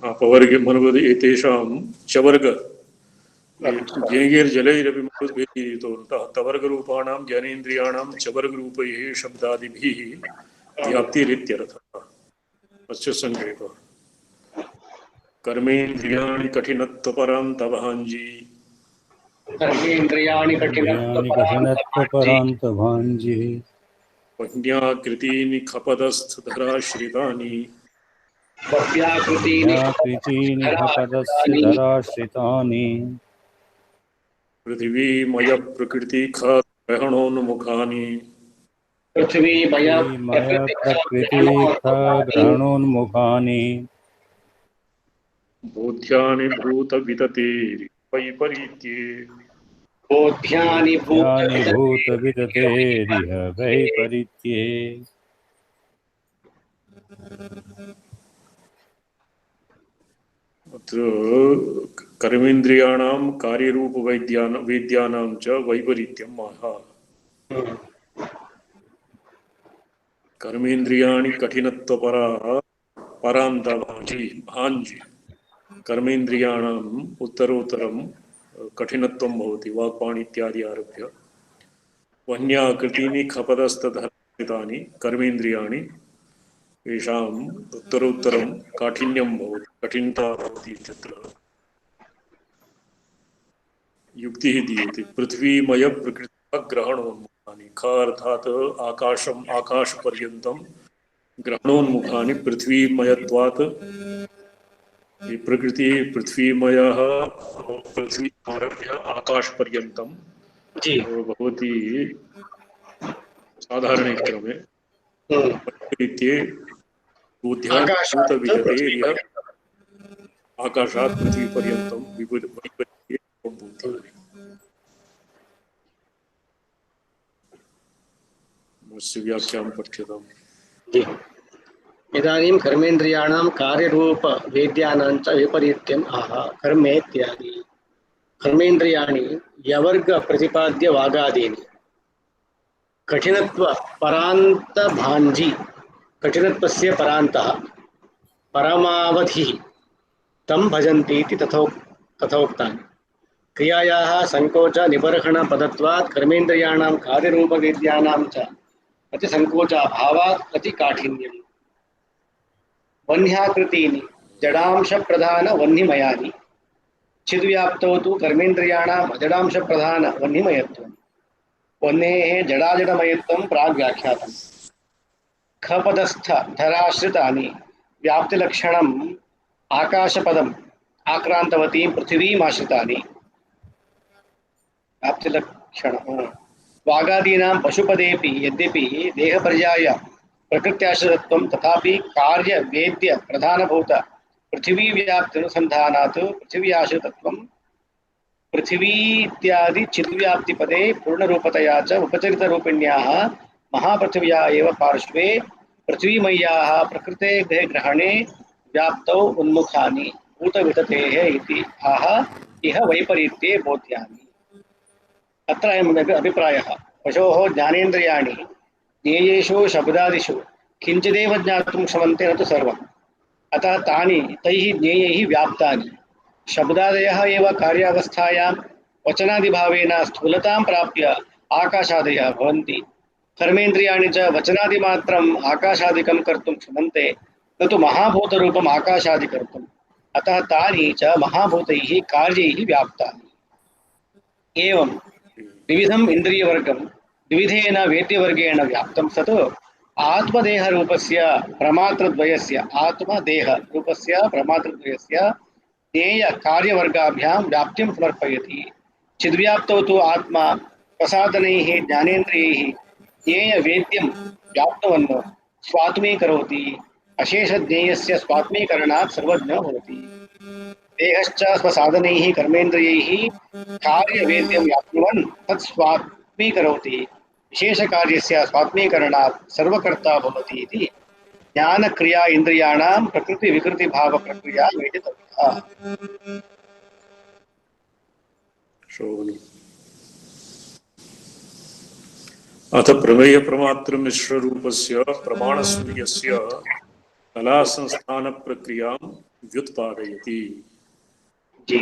अपवर्गे मनवद् एतेषां चवर्ग ज्ञेयैर्जलैरपि मरुद्भिः तवर्गरूपाणां ज्ञानेन्द्रियाणां चवर्गरूपैः शब्दादिभिः व्याप्तिरित्यर्थः। अस्य संक्षेपः कर्मेन्द्रियाणि कठिनत्वपरान्तभाञ्जी कर्मेन्द्रियाणि कठिनत्वपरान्तभाञ्जी वह्न्याकृतीनि खपदस्थधराश्रितानि व्याकृतीनि हपदस्य धराश्रितानि पृथिवीमयप्रकृतिग्रहणोन्मुखानि पृथ्वीमय प्रकृतिग्रहणोन्मुखानि बोध्यानि भूतवितते वैपरीत्ये बोध्यानि यानि भूतविततेरिह वैपरीत्ये अत्र कर्मेन्द्रियाणां कार्यरूपवेद्यानां च वैपरीत्यम् आह। कर्मेन्द्रियाणि परान्तभाञ्जी भाञ्जी कर्मेन्द्रियाणाम् उत्तरोत्तरं कठिनत्वं भवति वाक्पाणि इत्यादि आरभ्य वह्न्याकृतीनि खपदस्थधराश्रितानि कर्मेन्द्रियाणि येषाम् उत्तरोत्तरं काठिन्यं भवति कठिनता भवति इत्यत्र युक्तिः दीयते। पृथ्वीमय प्रकृतिग्रहणोन्मुखानि ख अर्थात् आकाशपर्यन्तं ग्रहणोन्मुखानि पृथ्वीमयत्वात् प्रकृति पृथ्वीमयः पृथ्वीमारभ्य आकाशपर्यन्तं भवति साधारणे क्रमे वैपरीत्ये भूतविततेरिह आकाशात् पृथ्वीपर्यन्तं वैपरीत्ये भूतानि। अस्य व्याख्यां पठ्यताम्। इदानीं कर्मेन्द्रियाणां कार्यरूपवेद्यानां च विपरीत्यम् आह कर्मेत्यादि कर्मेन्द्रियाणि यवर्गप्रतिपाद्य वागादीनि कठिनत्वपरान्तभाञ्जी कठिनत्वस्य परान्तः परमावधिः तं भजन्ति इति तथोक्तानि क्रियायाः संकोच निबर्हणपदत्वात् कर्मेन्द्रियाणां कार्यरूपवेद्यानां च अतिसंकोचाभावात् अतिकाठिन्यम् वह्न्याकृतीनि जडांशप्रधानवह्निमयानि चिद्व्याप्तौ तु कर्मेन्द्रियाणाम् अजडांशप्रधानवह्निमयत्वं वह्नेः जडाजडमयत्वं प्राग्व्याख्यातम् खपदस्थधराश्रितानि व्याप्तिलक्षणम् आकाशपदम् आक्रान्तवतीं पृथिवीमाश्रितानि व्याप्तिलक्षणम् वागादीनां पशुपदेपि यद्यपि देहपर्याय प्रकृत्याश्रितत्वं तथापि कार्य वेद्य प्रधानभूत पृथिवी व्याप्त्यनुसन्धानात् पृथिव्याश्रितत्वं पृथिवी इत्यादि चिद्व्याप्तिपदे पूर्णरूपतया च उपचरितरूपिण्याः महापृथिव्या एव पार्श्वे पृथ्वीमय्याः प्रकृतेः ग्रहणे व्याप्तौ उन्मुखानि भूतविततेः इति आह इह वैपरीत्ये बोध्यानि। अत्र अयम् अभिप्रायः पशोः ज्ञानेन्द्रियाणि ज्ञेयेषु शब्दादिषु किञ्चिदेव ज्ञातुं क्षमन्ते न तु सर्वम् अतः तानि तैः ज्ञेयैः व्याप्तानि शब्दादयः एव कार्यावस्थायां वचनादिभावेन स्थूलतां प्राप्य आकाशादयः भवन्ति। कर्मेन्द्रियाणि च वचनादिमात्रम् आकाशादिकं कर्तुं क्षमन्ते, न तु महाभूतरूपम् आकाशादिकर्तुम्। अतः तानि च महाभूतैः कार्यैः व्याप्तानि। एवं विविधम् इन्द्रियवर्गं विविधेन वेद्यवर्गेण व्याप्तं सत् आत्मदेहरूपस्य प्रमातृद्वयस्य ज्ञेयकार्यवर्गाभ्यां व्याप्तिं समर्पयति। चिद्व्याप्तौ तु आत्मा प्रसादनैः ज्ञानेन्द्रियैः ज्ञेयवेद्यं व्याप्तवन् स्वात्मीकरोति। अशेषज्ञेयस्य स्वात्मीकरणात् सर्वज्ञो भवति। देहश्च स्वसाधनैः कर्मेन्द्रियैः कार्यवेद्यं व्याप्नुवन् तत् स्वात्मीकरोति। विशेषकार्यस्य स्वात्मीकरणात् सर्वकर्ता भवति इति ज्ञानक्रिया इन्द्रियाणां प्रकृतिविकृतिभावप्रक्रिया वेदितव्या। शोभनम्। अथ प्रमेय प्रमात्र मिश्र रूपस्य प्रमाणसूर्यस्य कला संस्थान प्रक्रियां व्युत्पादयति। जी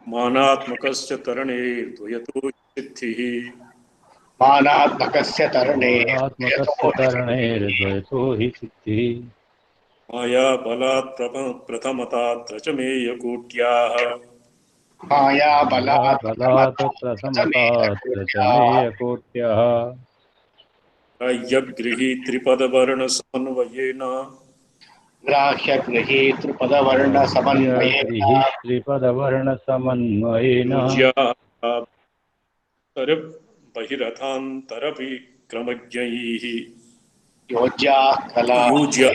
मानात्मकस्य तरणे द्वयतो सिद्धिः मानात्मकस्य तरणे मानात्मकस्य तरणेर्द्वयतो हि सिद्धिः माया बलात् प्रथमतात् रचमेयकोट्याः माया बलात् बलात् प्रथमतात् रचमेयकोट्यः ग्राह्यगृहीतृपदवर्णसमन्वयेन ग्राह्यगृहीतृपदवर्णसमन्वयेन गृहीतृपदवर्णसमन्वयेन बहिरथान्तरभिक्रमज्ञैः योज्या कला योज्या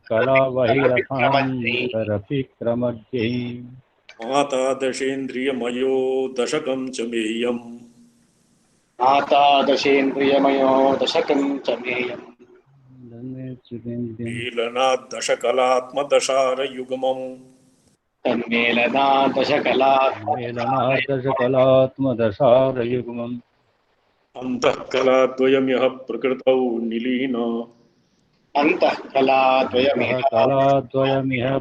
कला बहिरथान्तरभिक्रमज्ञैः माता दशेन्द्रियमयो दशकं च मेयम् माता दशेन्द्रियमयो दशकं च मेयम् मीलनात् दशकलात्मदशारयुग्मम् मेलनादशकलात्मदशारयुग्मम् अन्तःकलाद्वयमिह प्रकृतौ निलीन कलाद्वयमिह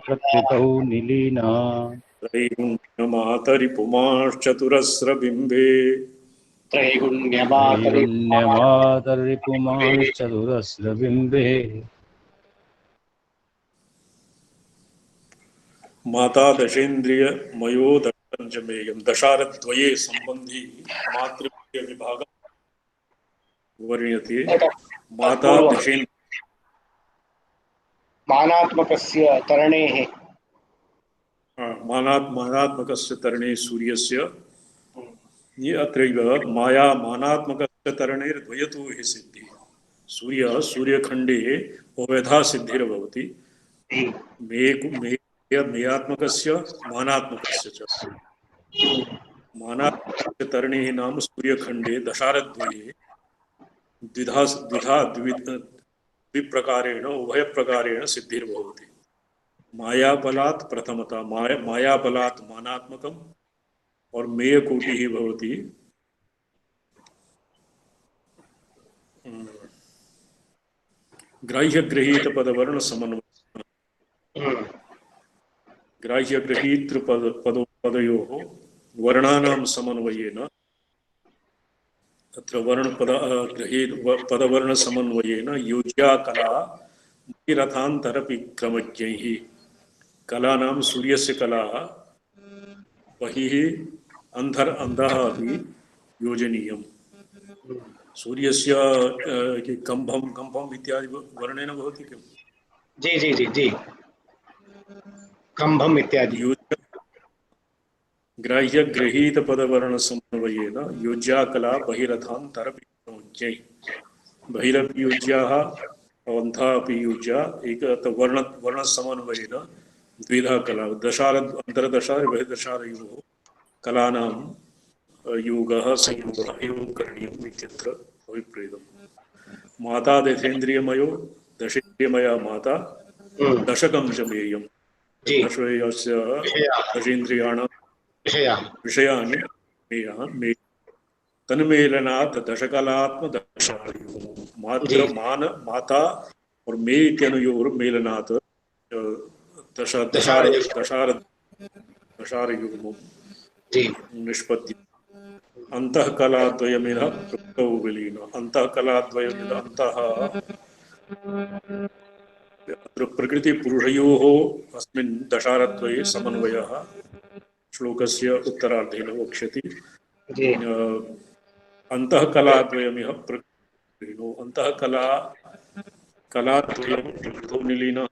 प्रकृतौ निलीना त्रैगुण्यमातरिपुमाश्चतुरस्रबिम्बे त्रैगुण्यमातरिपुमांश्चतुरस्रबिम्बे माता दशेन्द्रियमयो दशकञ्चमेयं दशारद्वये सम्बन्धी मातृ विभाग वर्ण्यते। माता दशेन्द्रिय मानात्मकस्य तरणेः मानात्मकस्य तरणे सूर्यस्य ये अत्रैव माया मानात्मकस्य तरणेर्द्वयतो हि सिद्धिः। सूर्यखण्डे उभयथा सिद्धिर्भवति। मेयात्मकस्य मानात्मकस्य च। मानात्मकस्य तरणेः नाम सूर्यखण्डे दशारद्वये द्विप्रकारेण उभयप्रकारेण सिद्धिर्भवति। मायाबलात् प्रथमता मायाबलात् मानात्मकम् और मेयकोटिः भवति ग्राह्यगृहीतृपदयोः वर्णानां समन्वयेन तत्र पदवर्णसमन्वयेन योज्या कला बहिरथान्तरभिक्रमज्ञैः कलानां सूर्यस्य कला बहिः अन्तः अपि योजनीयम्। सूर्यस्य कम्भम् इत्यादि वर्णेन भवति किम्? जी जी जी जी कम्भम् इत्यादि ग्राह्यगृहीतपदवर्णसमन्वयेन योज्या कला बहिरथान्तरभिक्रमज्ञैः बहिरपि योज्याः अन्तः अपि योज्या एक वर्णसमन्वयेन द्विधा कला अन्तर्दशार बहिर्दशारयोः कलानां योगः संयोगः एवं करणीयम् इत्यत्र अभिप्रेतम्। माता दशेन्द्रियमयो दशेन्द्रियमया माता दशकं च मेयम् दशस्य दशेन्द्रियाणां विषयानि मेयः तन्मेलनात् दशकलात्म दशारयुः मात्र मान माता और मे इत्यनयोर मेलनात् दश दशार दशार दशारयुग्मो जी निष्पत्ति अंतःकलाद्वयमिह प्रकृतौ विलीन अंतःकलाद्वयमिह अंतः अत्र प्रकृतिपुरुषयोः अस्मिन् दशारद्वये समन्वयः श्लोकस्य उत्तरार्धेन वक्ष्यति। जी अंतःकलाद्वयमिह प्रकृतिनो अंतःकला कलाद्वयं प्रकृतौ निलीनः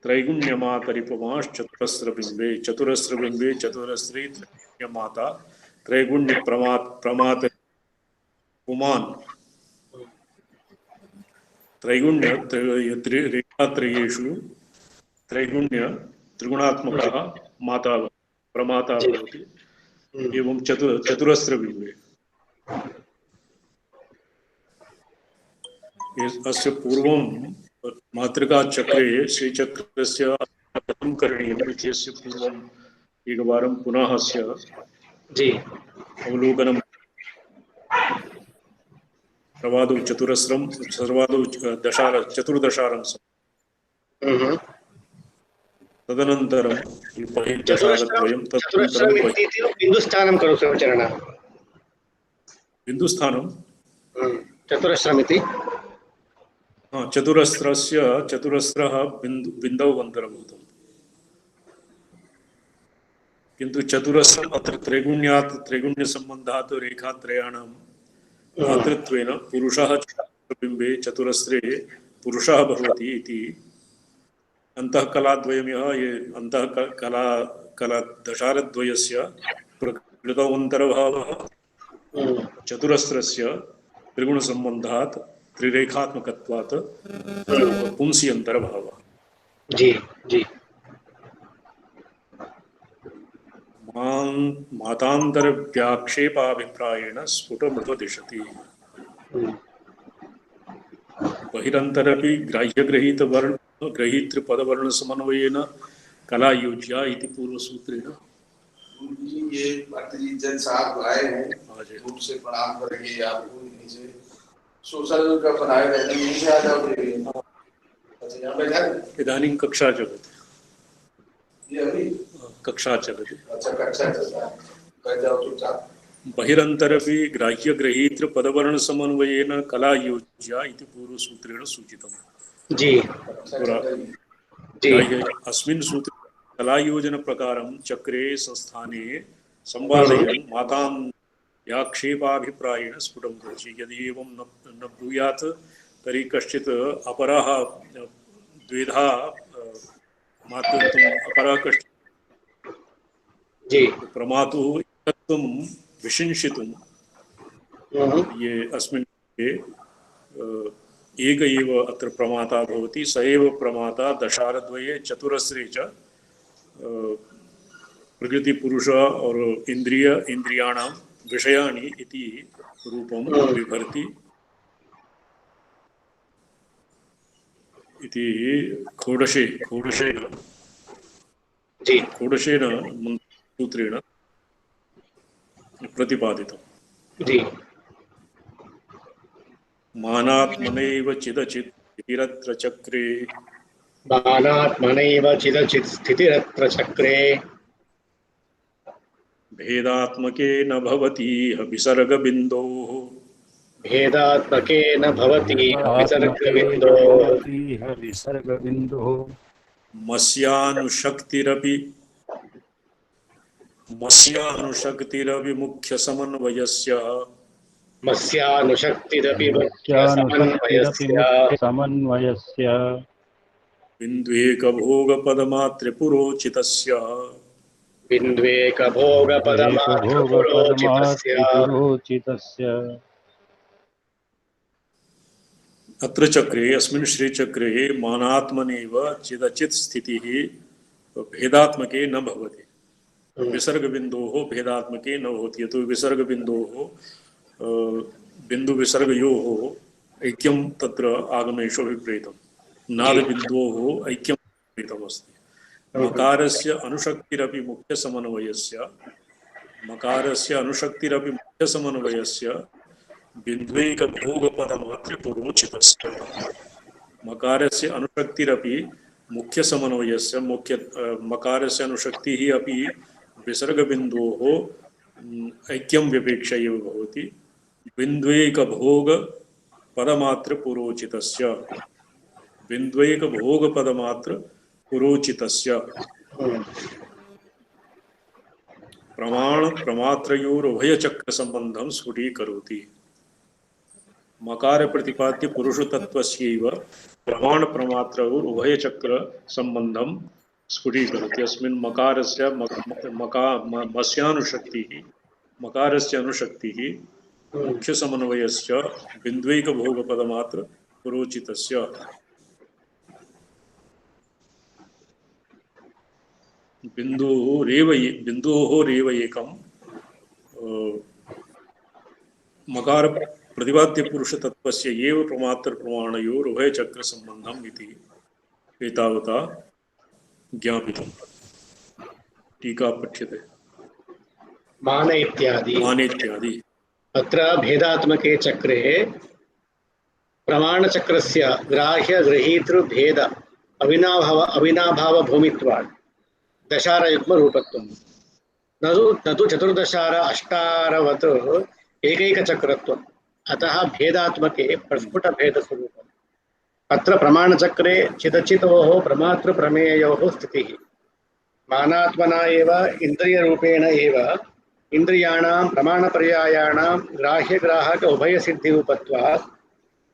त्रैगुण्यमातरिपमाश्चतुरस्रबिम्बे चतुरस्रबिम्बे चतुरस्रे त्रैगुण्यमाता त्रैगुण्य प्रमात पुमान् त्रैगुण्य रेखात्रयेषु त्रैगुण्य त्रिगुणात्मकः माता प्रमाता भवति। एवं चतुरस्रबिम्बे अस्य पूर्वं मातृकाचक्रे श्रीचक्रस्य कथं करणीयम् इत्यस्य पूर्वम् एकवारं पुनः अस्य जी अवलोकनं सर्वादौ चतुरस्रं सर्वादौ चतुर्दशारं तदनन्तरं दशारद्वयं तदनन्तरं बिन्दुस्थानं करोतु चरण बिन्दुस्थानं चतुरस्रमिति चतुरस्रः बिन्दौ अन्तर्भूतम् किन्तु चतुरस्रम् अत्र त्रैगुण्यसम्बन्धात् रेखात्रयाणां मातृत्वेन पुरुषः बिम्बे चतुरस्रे पुरुषः भवति इति अंतःकलाद्वयमिह ये अंतःकला दशारद्वयस्य प्रकृतौ अन्तर्भावः चतुरस्रस्य त्रिगुणसम्बन्धात् त्रिरेखात्मकत्वात् पुंसि अन्तर्भावः। जी जी मातान्तरव्याक्षेपाभिप्रायेण स्फुटमुपदिशति बहिरन्तरपि ग्राह्यगृहीतृपदवर्णसमन्वयेन कला योज्या इति पूर्वसूत्रेण। ये भक्तजीत साहब आए हैं रूप से प्रणाम करेंगे आपको नीचे सोशल का बनाए रहते हैं नीचे आ जाओ। अच्छा यहाँ पे जाए इदानीं कक्षा चलति ये अभी कक्षा चलति। अच्छा कक्षा चल रहा है कर जाओ चुपचाप। बहिरन्तरपि ग्राह्यगृहीतृपदवर्णसमन्वयेन कला योज्या इति पूर्वसूत्रेण सूचितम्। जी अस्मिन् सूत्रे कलायोजनप्रकारं चक्रे संस्थाने संवादयन् मातां व्याक्षेपाभिप्रायेण स्फुटं करोति। यदि एवं न ब्रूयात् तर्हि कश्चित् अपरः द्विधा मातृत्वम् अपरः कश्चित् प्रमातुः एकत्वं विशिंशितुं ये अस्मिन् एक एव अत्र प्रमाता भवति स एव प्रमाता दशारद्वये चतुरस्रे च प्रकृतिपुरुष और इंद्रियाणां विषयाणि इति रूपं बिभर्ति इति षोडशेन सूत्रेण प्रतिपादितम्। मानात्मनैव चिदचित् स्थितिरत्र चक्रे मानात्मनैव चिदचित् स्थितिरत्र चक्रे भेदात्मकेन भवति विसर्गबिन्दोः भेदात्मकेन भवति विसर्गबिन्दुः मस्यानुशक्तिरपि समन्वयस्य बिन्द्वेकभोगपदमात्रिपुरोचितस्य अत्र चक्रे अस्मिन् श्रीचक्रे मानात्मनेव चिदचित् स्थितिः भेदात्मके न भवति। विसर्गबिन्दोः भेदात्मके न भवति। यतो विसर्गबिन्दोः बिन्दुविसर्गयोः ऐक्यं तत्र आगमेषु अभिप्रेतं। नादबिन्दोः ऐक्यम् अभिप्रेतमस्ति। मकारस्य अनुशक्तिरपि मुख्यसमन्वयस्य मकारस्य अनुशक्तिरपि मुख्यसमन्वयस्य बिन्द्वैकभोगपदमात्रे पुरोचितस्य। मकारस्य अनुशक्तिरपि मुख्यसमन्वयस्य मकारस्य अनुशक्तिः अपि विसर्गबिन्दोः ऐक्यं व्यपेक्ष एव भवति। बिन्द्वैकभोगपदमात्रपुरोचितस्य बिन्द्वैकभोगपदमात्रपुरोचितस्य प्रमाण प्रमात्रयोरुभयचक्रसम्बन्धं स्फुटीकरोति। मकार प्रतिपाद्य पुरुषतत्त्वस्यैव प्रमाण प्रमात्रयोरुभयचक्रसम्बन्धं स्फुटीकरोति। अस्मिन् मकारस्य अनुशक्तिः मुख्यसमन्वयस्य बिन्द्वैकभोगपदमात्रपुरोचितस्य बिन्दोः रेव एकं मकार प्रतिपाद्य पुरुषतत्त्वस्य एव प्रमात्रप्रमाणयोरुभयचक्रसम्बन्धम् इति एतावता ज्ञापितम्। टीका पठ्यते। मान इत्यादि अत्र भेदात्मके चक्रे प्रमाणचक्रस्य ग्राह्य गृहीतृ भेद अविनाभाव भूमित्वात् दशारयुग्मरूपत्वं न तु चतुर्दशार अष्टारवत् एकैकचक्रत्वम्। अतः भेदात्मके प्रस्फुटभेदस्वरूपम्। अत्र प्रमाणचक्रे चिदचितोः प्रमातृप्रमेययोः स्थितिः। मानात्मना एव इन्द्रियरूपेण एव इन्द्रियाणां प्रमाणपर्यायाणां ग्राह्यग्राहक उभयसिद्धिरूपत्वात्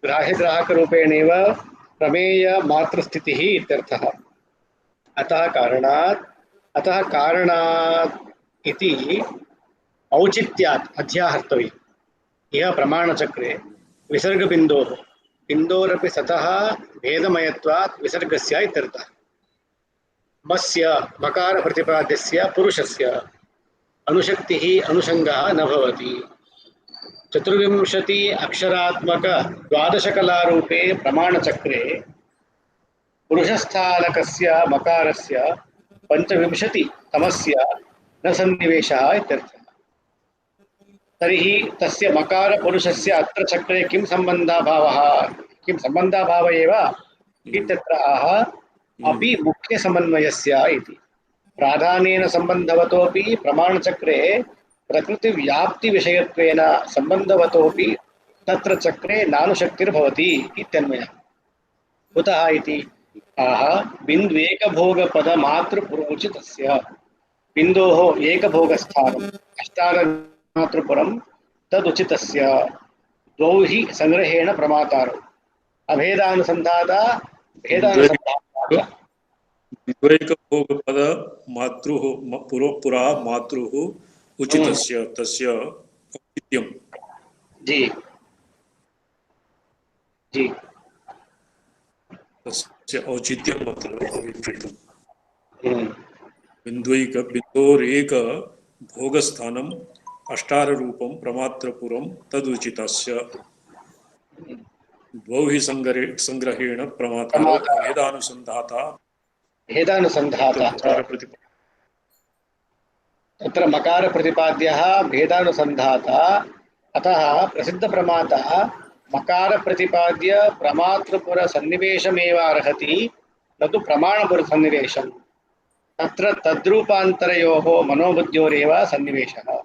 ग्राह्यग्राहकरूपेणैव प्रमेयमातृस्थितिः इत्यर्थः। अतः कारणात् इति औचित्यात् अध्याहर्तव्यम्। यह प्रमाणचक्रे बिन्दोरपि सतः भेदमयत्वात् विसर्गस्य इत्यर्थः। मस्य मकार प्रतिपाद्यस्य पुरुषस्य अनुशक्तिः अनुषंगः न भवति। 24 अक्षरात्मक द्वादशकलारूपे प्रमाणचक्रे पुरुषस्थानकस्य मकारस्य 25 तमस्य न सन्निवेशः इत्यर्थः। तर्हि तस्य मकार पुरुषस्य अत्र चक्रे किं सम्बन्धाभाव एव इत्यत्र आह अपि मुख्य समन्वयस्य इति। प्राधान्येन सम्बन्धवतोपि प्रमाणचक्रे प्रकृतिव्याप्ति विषयत्वेन सम्बन्धवतोपि तत्र चक्रे नानुशक्तिर्भवति इत्यन्वयः। कुतः इति आह बिन्द्वेकभोगपदमातृपुरोचितस्य बिन्दोः एकभोगस्थानम् अष्टारमातृपुरं तदुचितस्य द्वौ हि संग्रहेण प्रमातारौ अभेदानुसन्धाता भेदानुसन्धाता द्वैकभोगपद मातृः पुरा मातृः उचितस्य तस्य औचित्यं। जी जी तस्य औचित्यं अत्र अभिप्रेतम्। बिन्दोरेक भोगस्थानम् अष्टाररूपं प्रमात्रपुरं तदुचितस्य द्वौ हि संग्रहेण प्रमाता भेदानुसन्धाता तत्र मकार प्रतिपाद्यः भेदानुसन्धाता। अतः प्रसिद्ध प्रमाता मकार प्रतिपाद्य प्रमातृपुर सन्निवेशमेव अर्हति न तु प्रमाणपुर सन्निवेशम्। तत्र तद्रूपान्तरयोः मनोबुद्ध्योरेव सन्निवेशः।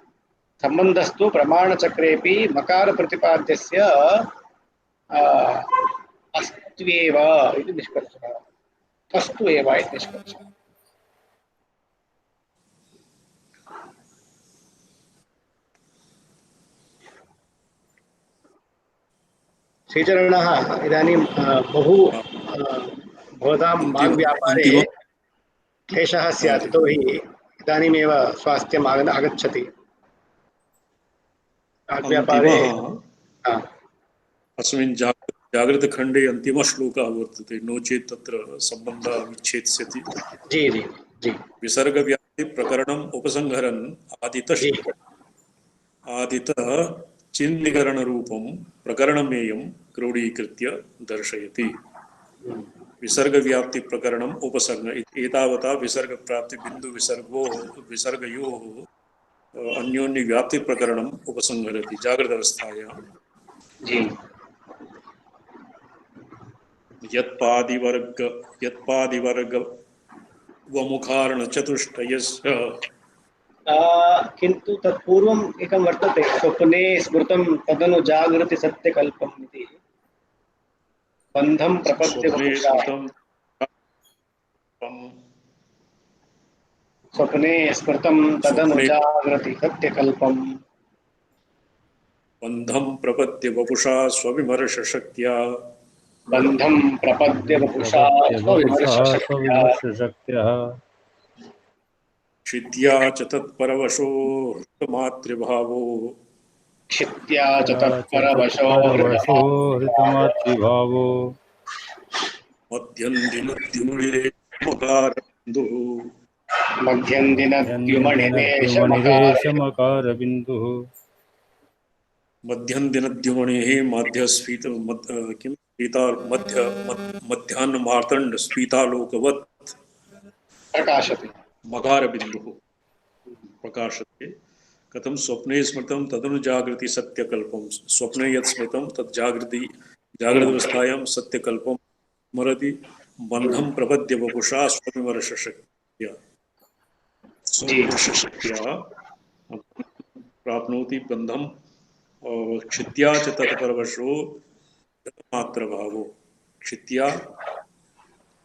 सम्बन्धस्तु प्रमाणचक्रेपि मकार प्रतिपाद्यस्य अस्त्वेव इति निष्कर्षः। अस्तु एव इति निष्कर्षः। श्रीचरणः इदानीं बहु भवतां वाग्व्यापारे क्लेशः स्यात्। यतोहि इदानीमेव स्वास्थ्यम् आगच्छति। वाग्व्यापारे अस्मिन् जागृतखण्डे अन्तिमश्लोकः वर्तते। नो चेत् तत्र सम्बन्धः विच्छेत्स्यति। जी जी जी विसर्गव्याप्तिप्रकरणम् उपसंहरन् आदितः चिन्निकरणरूपं प्रकरणमेयं क्रोडीकृत्य दर्शयति। विसर्गव्याप्तिप्रकरणम् उपसर्ग एतावता विसर्गप्राप्तिबिन्दुविसर्गयोः अन्योन्य व्याप्ति प्रकरणम उपसंहरति जागृतावस्थायां जी यत्पादिवर्ग वमुखारण चतुष्टयस्य किन्तु तत्पूर्वम् एकं वर्तते स्वप्ने स्मृतं तदनु जागृति सत्यकल्पम् इति बन्धं प्रपद्य स्वप्ने वपुषा स्मृतं स्वप्ने स्मृतं तदनु स्वप्ने जागृति सत्यकल्पम् बन्धं प्रपद्य वपुषा स्वविमर्शशक्त्या बन्धं प्रपद्य वपुषा प्रपद्य वपुषः स्वविमर्शशक्त्या स्वविमर्शशक्त्यः क्षित्या च तत्परवशो हृतमातृभावो क्षित्या च या च तत्परवशो तत्परवशो हृदमा हृतमातृभावो मध्यन्दिनद्युमुलेकारबिन्दुः मध्यन्दिनद्युमणिरेशमकार मध्यन्दिनद्युमनिरेशमकारबिन्दुः मध्यन्दिनद्युमणेः माध्यस्फीत किं स्फीताल मध्याह्न मार्तण्ड स्फीतालोकवत् प्रकाशते मकारबिन्दुः प्रकाशते कथं स्वप्ने स्मृतं तदनु जागृति सत्यकल्पं स्वप्ने यत् स्मृतं तत् जागृतावस्थायां सत्यकल्पं स्मरति बन्धं प्रपद्य वपुषा स्वविमर्शशक्त्या प्राप्नोति बन्धं क्षित्या च तत्परवशो मात्रभावो क्षित्या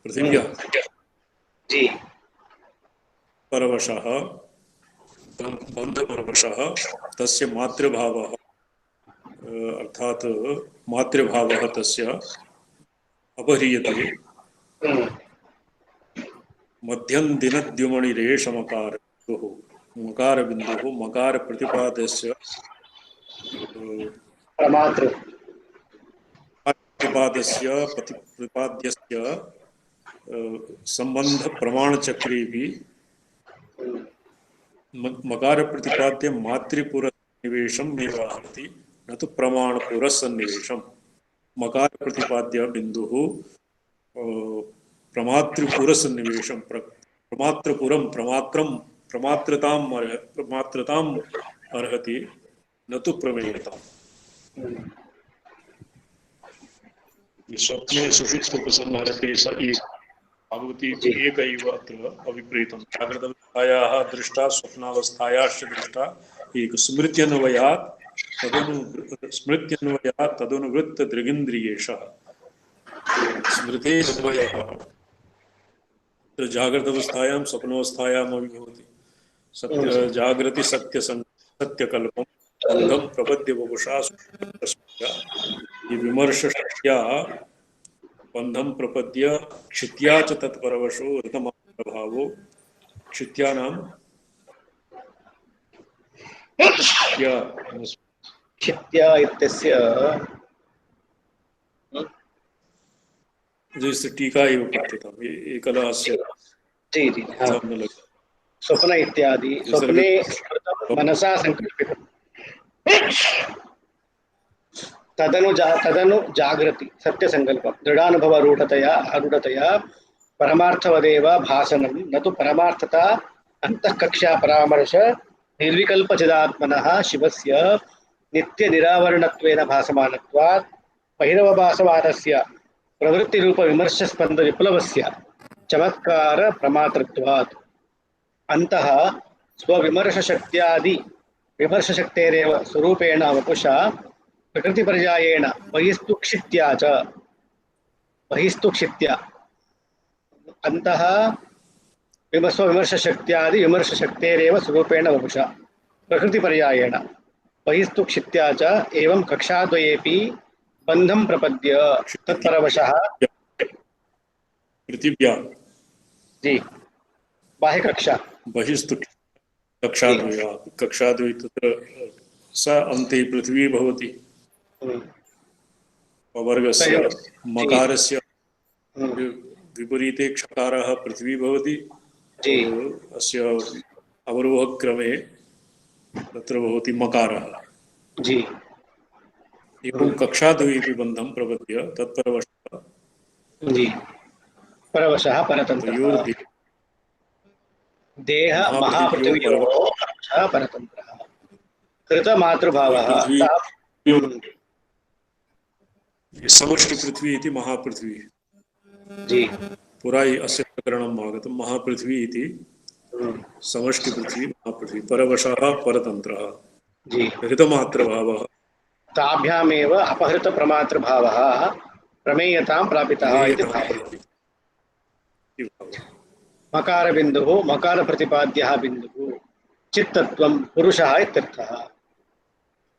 पृथिव्या जी परवशः बन्धपरवशः तस्य मातृभावः अर्थात मातृभावः तस्य अपह्रियते मध्यन्दिनद्युमणिरेशमकारबिन्दुः मकारबिन्दुः मकारप्रतिपादस्य प्रमातृ प्रतिपाद्यस्य संबंध प्रमाणचक्रे भी मकार प्रतिपाद्य मातृपुर निवेशम निर्वाहति न तो प्रमाणपुर सन्निवेशम मकार प्रतिपाद्य बिंदु प्रमातृपुर सन्निवेशम प्रमातृपुरम प्रमात्रताम अर्हति न तो प्रमेयता स्वप्ने सुषुप्तोपसंहरते स एक भगवती एकैव अत्र अभिप्रेतं जागृतावस्थायाः दृष्टा स्वप्नावस्थायाश्च दृष्टा एक स्मृत्यन्वयात् तदनुवृत्त दृगिन्द्रियेषः स्मृतेरन्वयः जागृतावस्थायां स्वप्नावस्थायाम् अपि भवति सत्य जागृति सत्यकल्पं बन्धं प्रपद्य वपुषा विमर्शशक्त्या बन्धं प्रपद्य क्षित्या च तत्परवशो ऋतमात्रभावो क्षित्यानां क्षित्या इत्यस्य जिस टीका एव पठ्यताम् एकलहस्य जी जी हाँ स्वप्न इत्यादि स्वप्ने मनसा संकल्पितम् तदनु जागृति सत्य संकल्प दृढ़ानुभव परमार्थवदेव भासनं न तो परमार्थता अंतःकक्षा परामर्श निर्विकल्प चिदात्मनः शिवस्य नित्य निरावरणत्वेन भासमानत्वात् बहिरवभासवादस्य प्रवृत्ति रूप विमर्श स्पंद विप्लवस्य चमत्कार प्रमातृत्वात् अंतः स्वविमर्शशक्त्यादि विमर्शशक्तेरेव स्वरूपेण वपुषा प्रकृतिपर्यायेण बहिस्तुक्षित्या अंतः स्वविमर्शशक्त्यादि विमर्शशक्तेरेव स्वरूपेण वपुषा प्रकृतिपर्यायेण बहिस्तुक्षित्या च एवं कक्षाद्वयेपि बन्धं प्रपद्य तत्परवशः पृथिव्या जी बाह्य कक्षा बहिस्तु कक्षाद्वय तत्र स अन्ते पृथ्वी भवति अवर्गस्य मकारस्य विपरीते क्षकारः पृथ्वी भवति अस्य अवरोहक्रमे तत्र भवति मकारः जी एवं कक्षाद्वयेपि बन्धं प्रपद्य तत्परवशः जी परवशः परतन्त्रः देह महापृथिव्योः पुरुषः परतन्त्रः कृतमातृभावः पृथ्वी ता- समष्टि पृथ्वी इति महापृथ्वी जी पुरा अस्य प्रकरणम् आगतं महापृथ्वी इति समष्टि पृथ्वी महापृथ्वी परवशः परतन्त्रः जी ऋतमात्रभावः ताभ्यामेव अपहृतप्रमातृभावः प्रमेयतां प्रापितः इति भावः मकारबिन्दुः मकारप्रतिपाद्यः बिन्दुः चित्तत्वं पुरुषः इत्यर्थः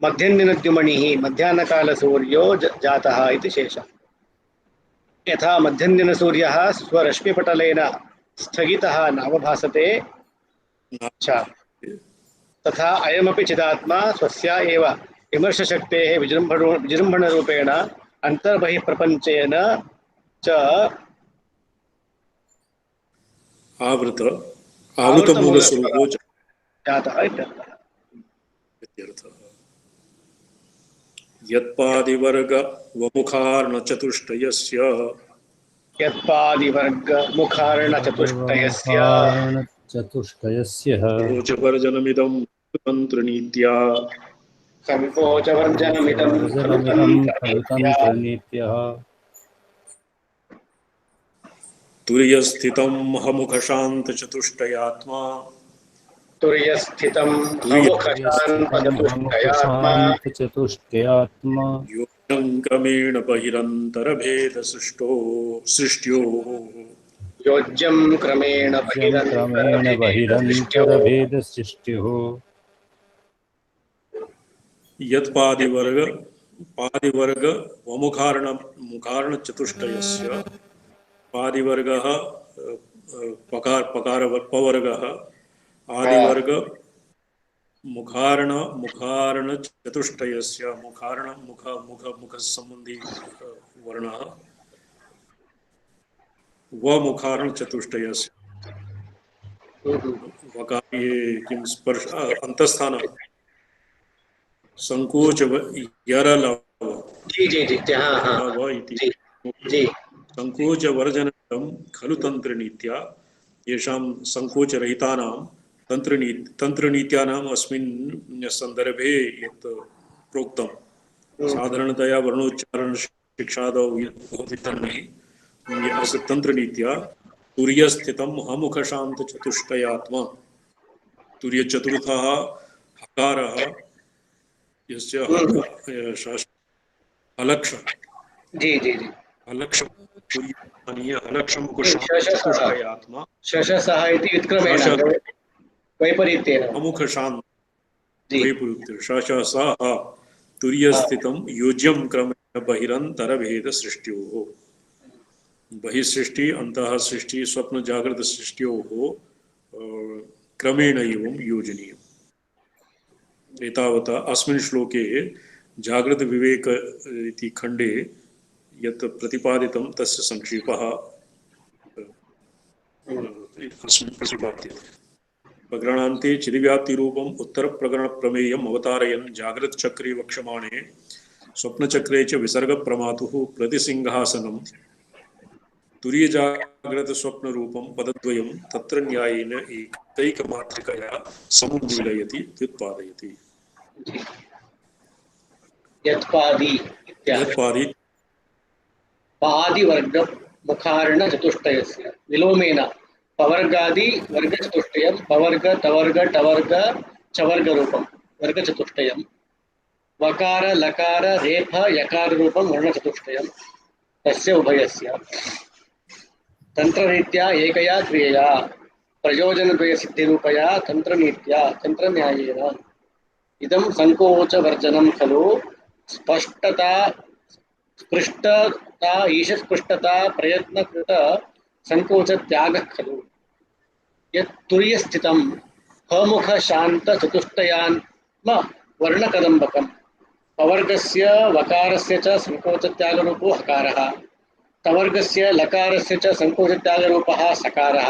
मध्यन्दिनद्युमणिः मध्याह्नकालसूर्यो जातः इति शेषः यथा मध्यन्दिनसूर्यः स्वरश्मिपटलेन स्थगितः नावभासते च तथा अयमपि चिदात्मा स्वस्य एव विमर्शशक्तेः विजृम्भणरूपेण अन्तर्बहिः प्रपञ्चेन च आवृतमूलस्वरूपो जातः इत्यर्थः यत्पादिवर्गवमुखार्णचतुष्टयस्य यत्पादिवर्गमुखार्णचतुष्टयस्य चतुष्टयस्य रोचवर्जनमिदं तन्त्रनीत्या संकोचवर्जनमिदं खलु तन्त्रनीत्या तन्त्रनीत्यः तुर्यस्थितं हमुखशान्तचतुष्टयात्मा तुर्यस्थितं हमुखशान्तचतुष्टयात्मा चतुष्टयात्मा योऽयं क्रमेण सृष्ट्योः योज्यं क्रमेण बहिरन्तरभेदसृष्ट्योः पादिवर्ग वमुखार्ण चतुष्टयस्य पादिवर्गः पवर्गः आदिवर्ग मुखार्ण चतुष्टयस्य मुख संबंधी वर्णः वमुखार्ण चतुष्टयस्य वकार्ये किं स्पर्श अंतस्थान संकोच यरलव जी जी जी हाँ हाँ इति जी संकोच वर्जनं खलु तन्त्रनीत्या येषां संकोचरहितानां तन्त्रनीत्यानाम् अस्मिन् संदर्भे यत् प्रोक्तं साधारणतया वर्णोच्चारण शिक्षादौ यत् भवति तन्महि अस्य तन्त्रनीत्या तुर्यस्थितं हमुखशान्तचतुष्टयात्मा तुर्यचतुर्थः हकारः यस्य अलक्ष जी जी जी अलक्ष अलक्षं कुशयात्मा शशसः इति उत्क्रमेण वैपरीत्येन अमुखशान्त वैपरीत्य शशसः तुर्यस्थितं योज्यं क्रमेण बहिरन्तरभेदसृष्ट्योः बहिःसृष्टि अंतः सृष्टि स्वप्न जागृत सृष्ट्योः क्रमेण एवं योजनीयम् एतावता अस्मिन् श्लोके जागृत विवेक इति खण्डे यत् प्रतिपादितं तस्य संक्षेपः अस्मिन् प्रतिपाद्यते प्रकरणान्ते चिदिव्याप्तिरूपम् उत्तरप्रकरणप्रमेयम् अवतारयन् जागृतचक्रे वक्ष्यमाणे स्वप्नचक्रे च विसर्गप्रमातुः प्रतिसिंहासनं तुर्यजागृतस्वप्नरूपं पदद्वयं तत्र न्यायेन एकैकमात्रिकया समुन्मीलयति व्युत्पादयति यत्पादी पादिवर्ग मुखार्ण चतुष्टयस्य विलोमेन पवर्गादि वर्ग चतुष्टयं पवर्ग तवर्ग टवर्ग चवर्ग रूपं वर्ग चतुष्टयं वकार लकार रेफ यकार रूपं वर्ण चतुष्टयं तस्य उभयस्य तंत्ररीत्या एकया क्रियया प्रयोजनद्वय सिद्धिरूपया तंत्रनीत्या तंत्रन्यायेन इदं संकोचवर्जनं खलु स्पष्टता स्पृष्टता ईशस्पृष्टता प्रयत्नकृत संकोचत्यागः खलु यत् तुर्यस्थितं हमुख शांत चतुष्टयात्म वर्णकदम्बकं पवर्गस्य वकारस्य च संकोचत्यागरूपो हकारः तवर्गस्य लकारस्य च संकोचत्यागरूपः सकारः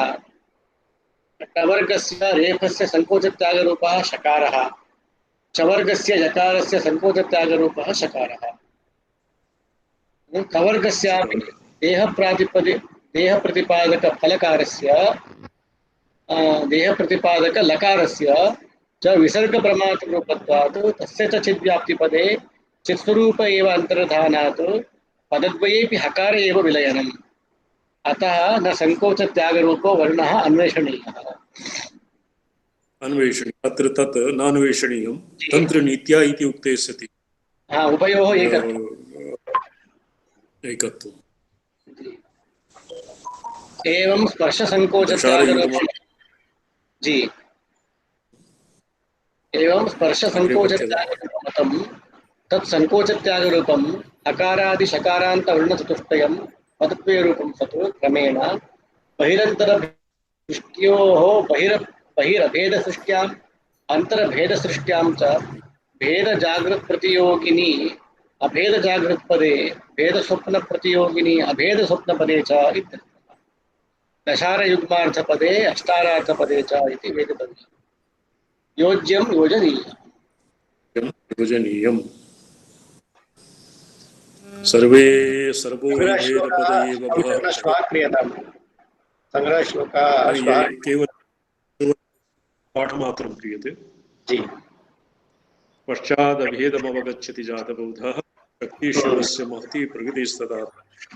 टवर्गस्य रेफस्य संकोचत्यागरूपः शकारः चवर्गस्य यकारस्य संकोचत्यागरूपः शकारः कवर्गस्यापि देहप्रतिपादक फलकारस्य देहप्रतिपादक लकारस्य च विसर्ग प्रमात्र रूपत्वात् तस्य च चिद्व्याप्तिपदे चित्स्वरूप एव अंतर्धानात् पदद्वयेपि हकार एव विलयनम् अतः न संकोच त्याग रूपो वर्णः अन्वेषणीयः। अन्वेषणी अत्र तत् नान्वेषणीयं तन्त्रनीत्या इति उक्ते सति। हाँ उभयोः एकत्वम्। एकत्वम्। एवं स्पर्श संकोच त्याग रूपम् जी एवं स्पर्श संकोच त्याग रूपमतं तत् संकोच त्याग रूपम् अकारादि शकारान्त वर्ण चतुष्टयं पदत्वे रूपं सत् क्रमेण बहिरंतर दृष्ट्योः बहिरभेद सृष्ट्याम् अंतर भेद सृष्ट्यां च भेद जागृत प्रतियोगिनी अभेद जागृत पदे भेद स्वप्न प्रतियोगिनी अभेद स्वप्न पदे च इत्यर्थः। दशार युग्मार्थ पदे अष्टारार्थ पदे च इति वेदितव्यम्। योज्यं योजनीयम्। योजनीयम्। सर्वे सर्वो हि भेद पद एव भवः। श्वास क्रियताम्। संग्रह श्लोक केवल पाठ मात्रं क्रियते। जी पश्चाद भेदमवगच्छति जातबोधः शक्तिशून्यस्य महति प्रकृतिस्तदा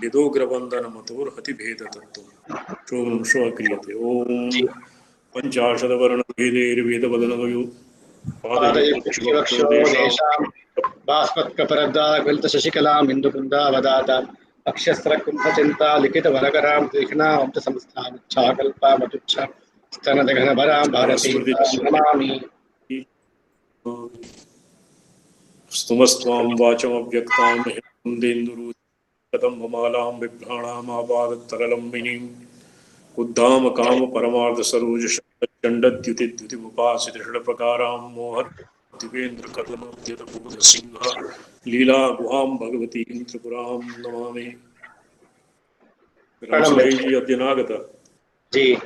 भेदोग्रबन्धनमतोर्हति भेदतत्त्वम् शोभनंशो क्रियते। ॐ पञ्चाशदवर्णभेदैर्वेदवदनयो पादयुक्तशिवक्षो देशां बाष्पत्कपरद्दा शशिकलां हिन्दुकुन्दावदाताम् अक्षस्रकुम्भचिन्ता लिखितवरकरां तीक्ष्णां संस्थां इच्छाकल्पामतुच्छ स्तनदघनभरां भारतीं नमामि। स्तुमस्त्वां वाचमव्यक्तां हेमन्देन्दुरुकदम्बमालां बिभ्राणामापादतरलम्बिनीम् उद्धाम काम परमार्थ सरोज चंडद्युतिद्युतिमुपासित षड्प्रकारां मोहद्दिवेन्द्र कदनोद्यत बोध सिंह लीला गुहां भगवतीं त्रिपुरां नमामि। रामसुंदरी जी अद्य नागता जी